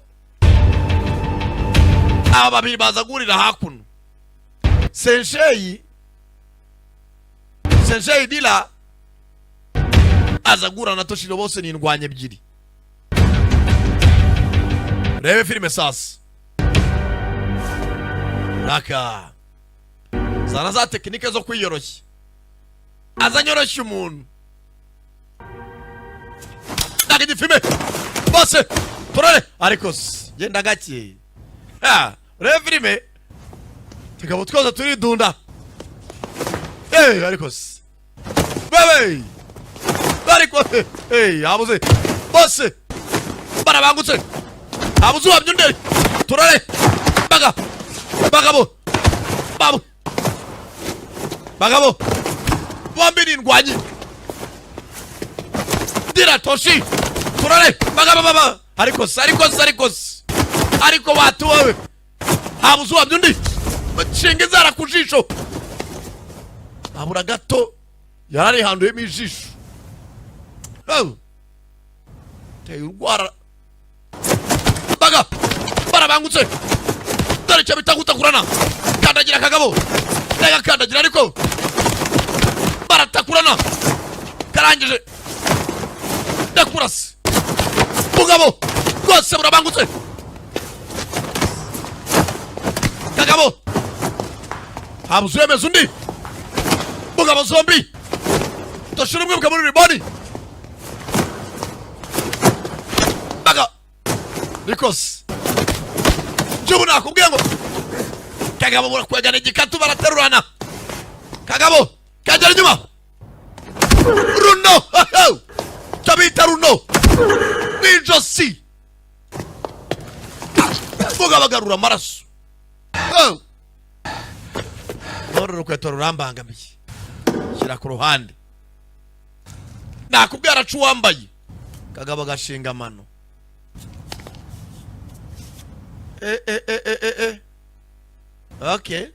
aba babiri bazagurira hakuno. Sensei Dila azagura na Toshiro bose ni indwanye ebyiri. Rebe filime sasa. Naka zana za tekinike zo kwiyoroshya. Azanyoroshya umuntu. Nagidi filime bose turare ariko yenda gake. Rebe filime tegabo twoza turidunda. Ariko bebe ariko abuze bose barabangutse abuze wabyundere turare bagabo bombi ni indwanyi. Dira Toshi turare bagabo ariko watu wewe abuze wabyundi nshinge zara kujisho abura gato yararihanduyemo ijisho. Teye urwara barabangutse dore cyo bitagutakurana kandagira akagabo rega kandagira ariko baratakurana karangije ndakurase mugabo rwose burabangutse kagabo habuze yemeza undi mugabo zombi Toshiro mwibuka muri riboni Nikos Jubu nakubwiye ngo kagabo burakwegana igikatu baraterurana. Kagabo kajya inyuma Runo Tabita Runo Nijosi Mugabo agarura amaraso. Noro rukweto rurambangamiye shyira ku ruhande. Nakubwiye aracu wambaye kagabo gashinga amano. Okay.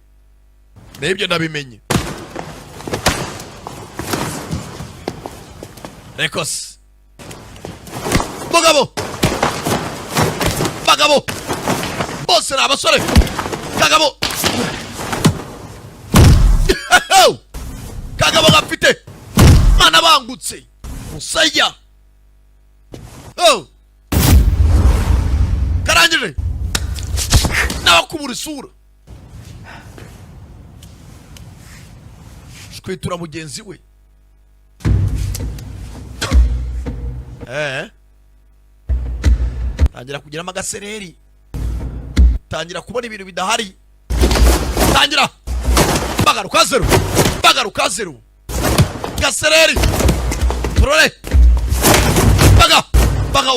Nebyo ndabimenye. Rekos. Bagabo. Bose abasore. Kagabo. Kagabo gafite. Mana bangutse. Musaya. Karangije. Nakubura isura. Shkwitura mugenzi we. Tangira kugira amagasereri. Tangira kubona ibintu bidahari. Tangira. Bagaruka zero. Gasereri. Turore. Baga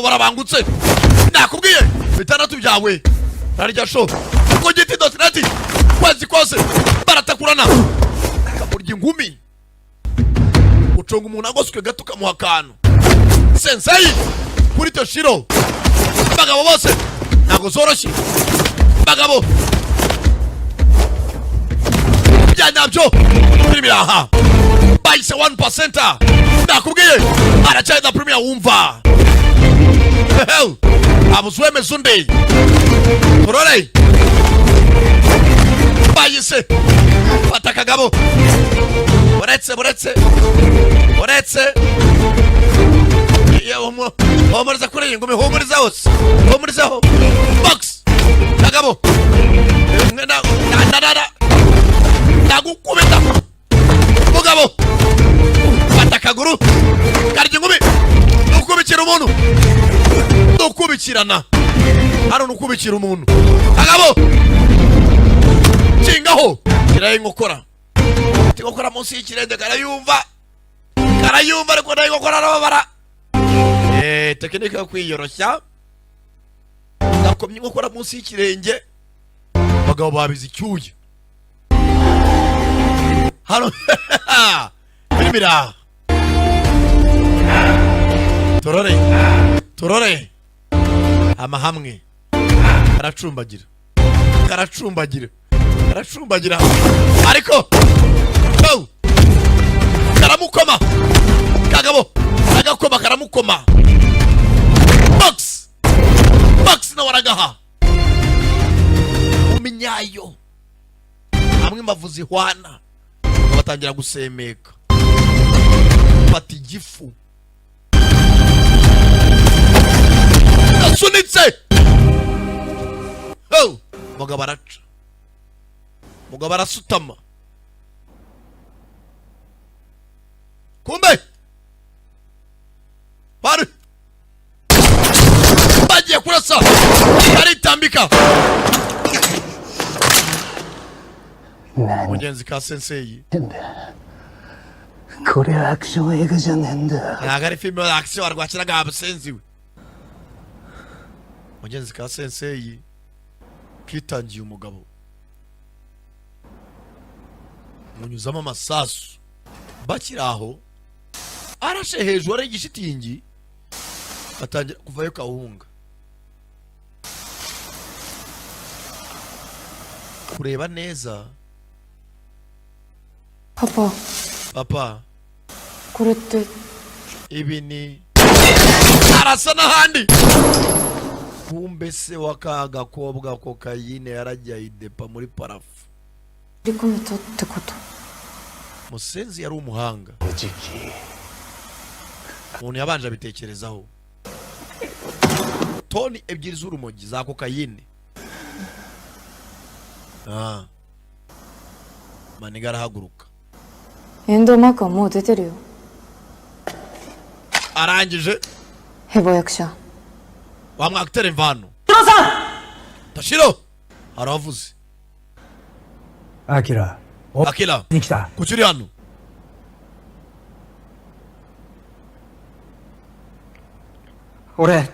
barabangutse. Nakubwiye bitandatu byawe. Narya show. Ko giti.net. Kwazi kose. Baratakurana. Kaburya ingumi. Uconga umuntu agoswe gato kamuhakano. Sensei kuri Toshiro. Bagabo bose nago zoroshye. Bagabo byanabyo premier aha bayise 1% nakubwiye aracyaza premier wumva. Abuzweme Sunday Torore bayise Patakagabo uretse homuriza kuri iyi ngumi, homuriza hose, homurizaho box kagabo ndagukubita mugabo, fata akaguru karya ingumi, nukubikira umuntu, nukubikirana hano, nukubikira umuntu kagabo, kingaho kiraye inkokora, inkokora munsi y'ikirenge, karayumva ariko nayo inkokora arababara. Tekinike yo kwiyoroshya, gakomye inkokora munsi y'ikirenge, abagabo babize icyuya hano birimira. Torore amahamwe karacumbagira ariko karamukoma kagabo, agakoma karamukoma, box na waragaha uminyayo, amwe mavuzi hwana batangira gusemeka, fata igifu asunitse, mugabo araca, mugabo arasutama, kumbe bari bagiye kurasa, aritambika mugenzi ka sensei. これはアクション映画じゃねえんだ。 ntabwo ari filime ya action arwakiraga abasenzi we. mugenzi ka sensei kitangiye umugabo, munyuzamo amasasu, bakiri aho arashe hejuru ari igishitingi, batangira kuvayo kawunga, kureba neza. Papaこれって、ibi ni arasa n'ahandi, kumbe se waka gakobwa kokayine yarajya idepa muri parafu. 振り込めたってこと。 musenzi yari umuhanga, umuntu yabanje abitekerezaho. toni ebyiri z'urumogi za kokayine, maniga arahaguruka, エンドマークはもう出てるよ。 arangije ヘボ役者。 wamwakutera imvano. Tashiro aravuze, アキラ Akira に来た。 kuki uri hano? 俺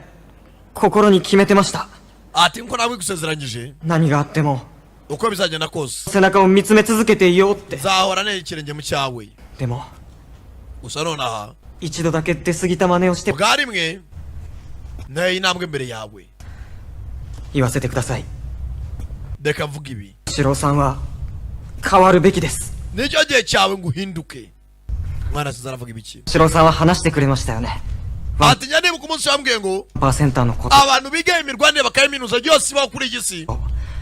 心に決めてました。 ati nko nawe gusezeranyije 何があっても uko bizagenda kose 背中を見つめ続けていようって。 nzahora ntera ikirenge mu cyawe. でも gusa nonaha 一度だけ出過ぎた真似をして bwa rimwe nteye intambwe imbere yawe. 言わせてください。 reka mvuga ibi, シロさんは変わるべきです。 nicyo gihe cyawe ngo uhinduke. mwana asize aravuga ibiki? シロさんは話してくれましたよね。 ati nyanibuka umunsi wambwiye ngo パーセンターのこと。 abantu biga imirwanire bakayiminuza yose ibaho kuri iyi si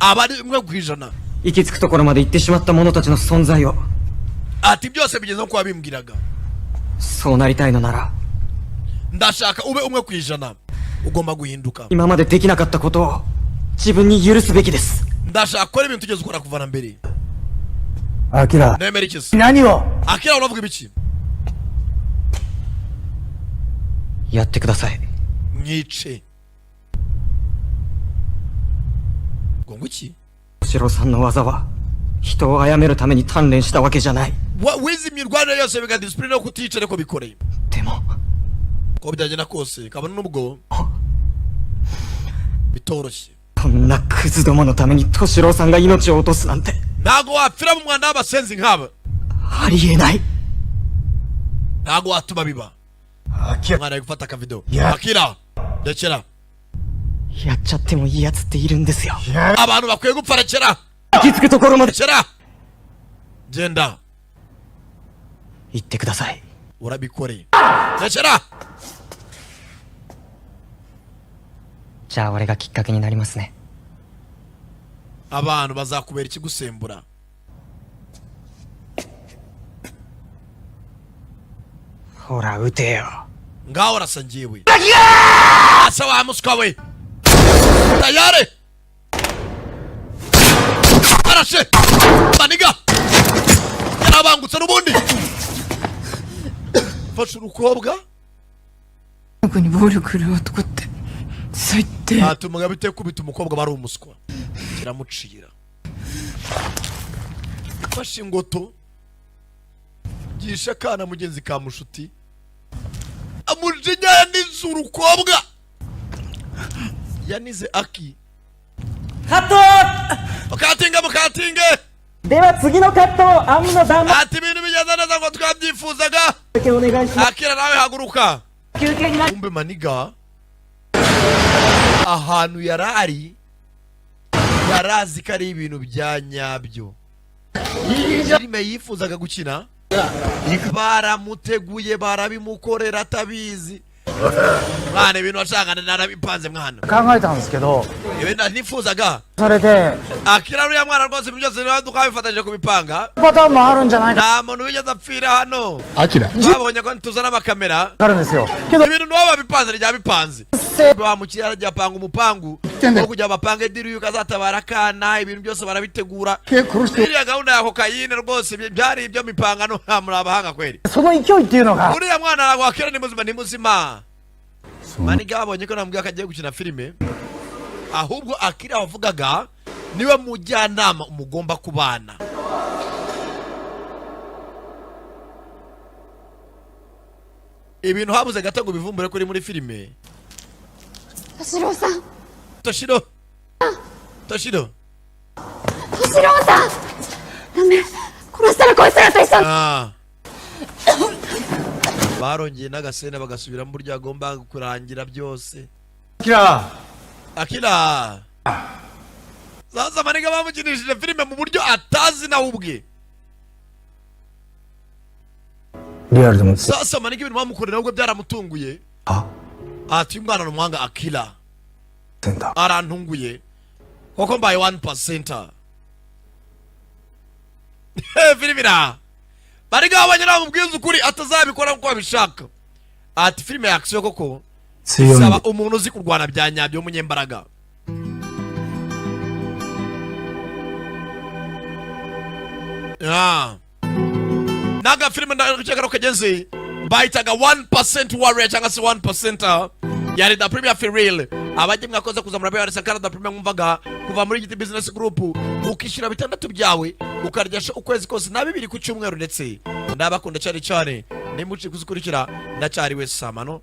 aba ari 1%. 行き着くところまで行ってしまった者たちの存在を。 ati byose bigeze nko wabimbwiraga. そうなりたいのなら ndashaka ube 1%. ugomba guhinduka. 今までできなかったことを自分に許すべきです。 ndashaka gukora ibintu tugeze ukora kuva na mbere. アキラ nemera iki? 何を Akira uravuga ibiki? やってください。 mwice. ngo iki? シロさんの技は人を殺めるために鍛錬したわけじゃない。 wize imirwanire yose biga discipline yo kutica ariko bikoreye. でも ko bitagenda kose kabone n'ubwo bitoroshye. こんなクズどものためにトシロウさんが命を落とすなんて ntago wapfira mu mwana w'abasenzi nk'aba. ありえない。 ntago watuma biba. mwana ari gufata akavido. Akira rekera. やっちゃってもいいやつっているんですよ。 abantu bakwiye gupfa rekera. 行き着くところまで rekera. genda 行ってください。 urabikoreye. rekera. じゃあ俺がきっかけになりますね。 abantu bazakubera ikigusembura. hora ute yo. Ngaho rasa ngiwe. Asa wa muswa we. Tayari. Arashe. Maniga. Yarabangutse n'ubundi. Fasha urukobwa. Ntabwo ni buri kuri watwote. Saite. Atumuga bite kubita umukobwa bari umuswa. Kiramucira. Fasha ingoto. Gisha kana mugenzi ka mushuti. Amujinya yanize urukobwa. Yanize Aki. Kato! Mukatinge. Dewa tsugi no kato Ami no dama. Ati ibintu bigenda neza ngo twabyifuzaga. Akira nawe haguruka. Kumbe Maniga ahantu yarari yarazi ko ari ibintu bya nyabyo. Filime yifuzaga gukina baramuteguye barabimukorera atabizi. Mwana ibintu washangana narabipanze mwana. 考えたんですけど、 Ibintu nifuzaga それで Akira uriya mwana rwose ibintu byose tukabifatanyije kubipanga. パターンもあるんじゃないか Nta muntu wigeze apfira hano. アキラ Babonye ko tuzana amakamera. あるんですよ。けど Ibintu nibo babipanze rya bipanze. Bamukira arajya apanga umupangu wo kujya bapange diri yuko azatabara kana ibintu byose barabitegura. Iriya gahunda ya kokayine rwose byari ibyo mipangano nta muri abahanga kweli. その勢いっていうのが Uriya mwana aragwa Akira ni muzima. Maniga babonye ko namubwiye ko agiye gukina filime. Ahubwo Akira wavugaga niwe mujyanama umugomba kubana. Ibintu habuze gato ngo bivumbure kuri muri filime. Toshiro-san. Toshiro. さんダメ殺したらこいつらと一緒に barongeye n'agasena bagasubira mu buryo agomba kurangira byose. Akira sasa Maniga bamukinishije filime mu buryo atazi nawe ubwe. リアルでも Sasa Maniga ibintu bamukorera ubwo byaramutunguye. Ati umwana n'umuhanga Akira センター arantunguye koko mbaye 1%. Filime Maniga babonye namubwiza ukuri atazabikora uko abishaka. Ati filime ya action koko saba umuntu uzi kurwana bya nyabyo w'umunyembaraga. Naga filime ndakeka kagenzi bayitaga 1% warrior cyangwa se 1% yari da premier feril abajye mwakoze kuzamura bya sakara da premier mwumvaga kuva muri giti business group ukishira bitandatu byawe ukaryash ukwezi kose na 2 ku cyumweru ndetse ndabakunda cyane nimuci kuzikurikira ndacyari we Samano.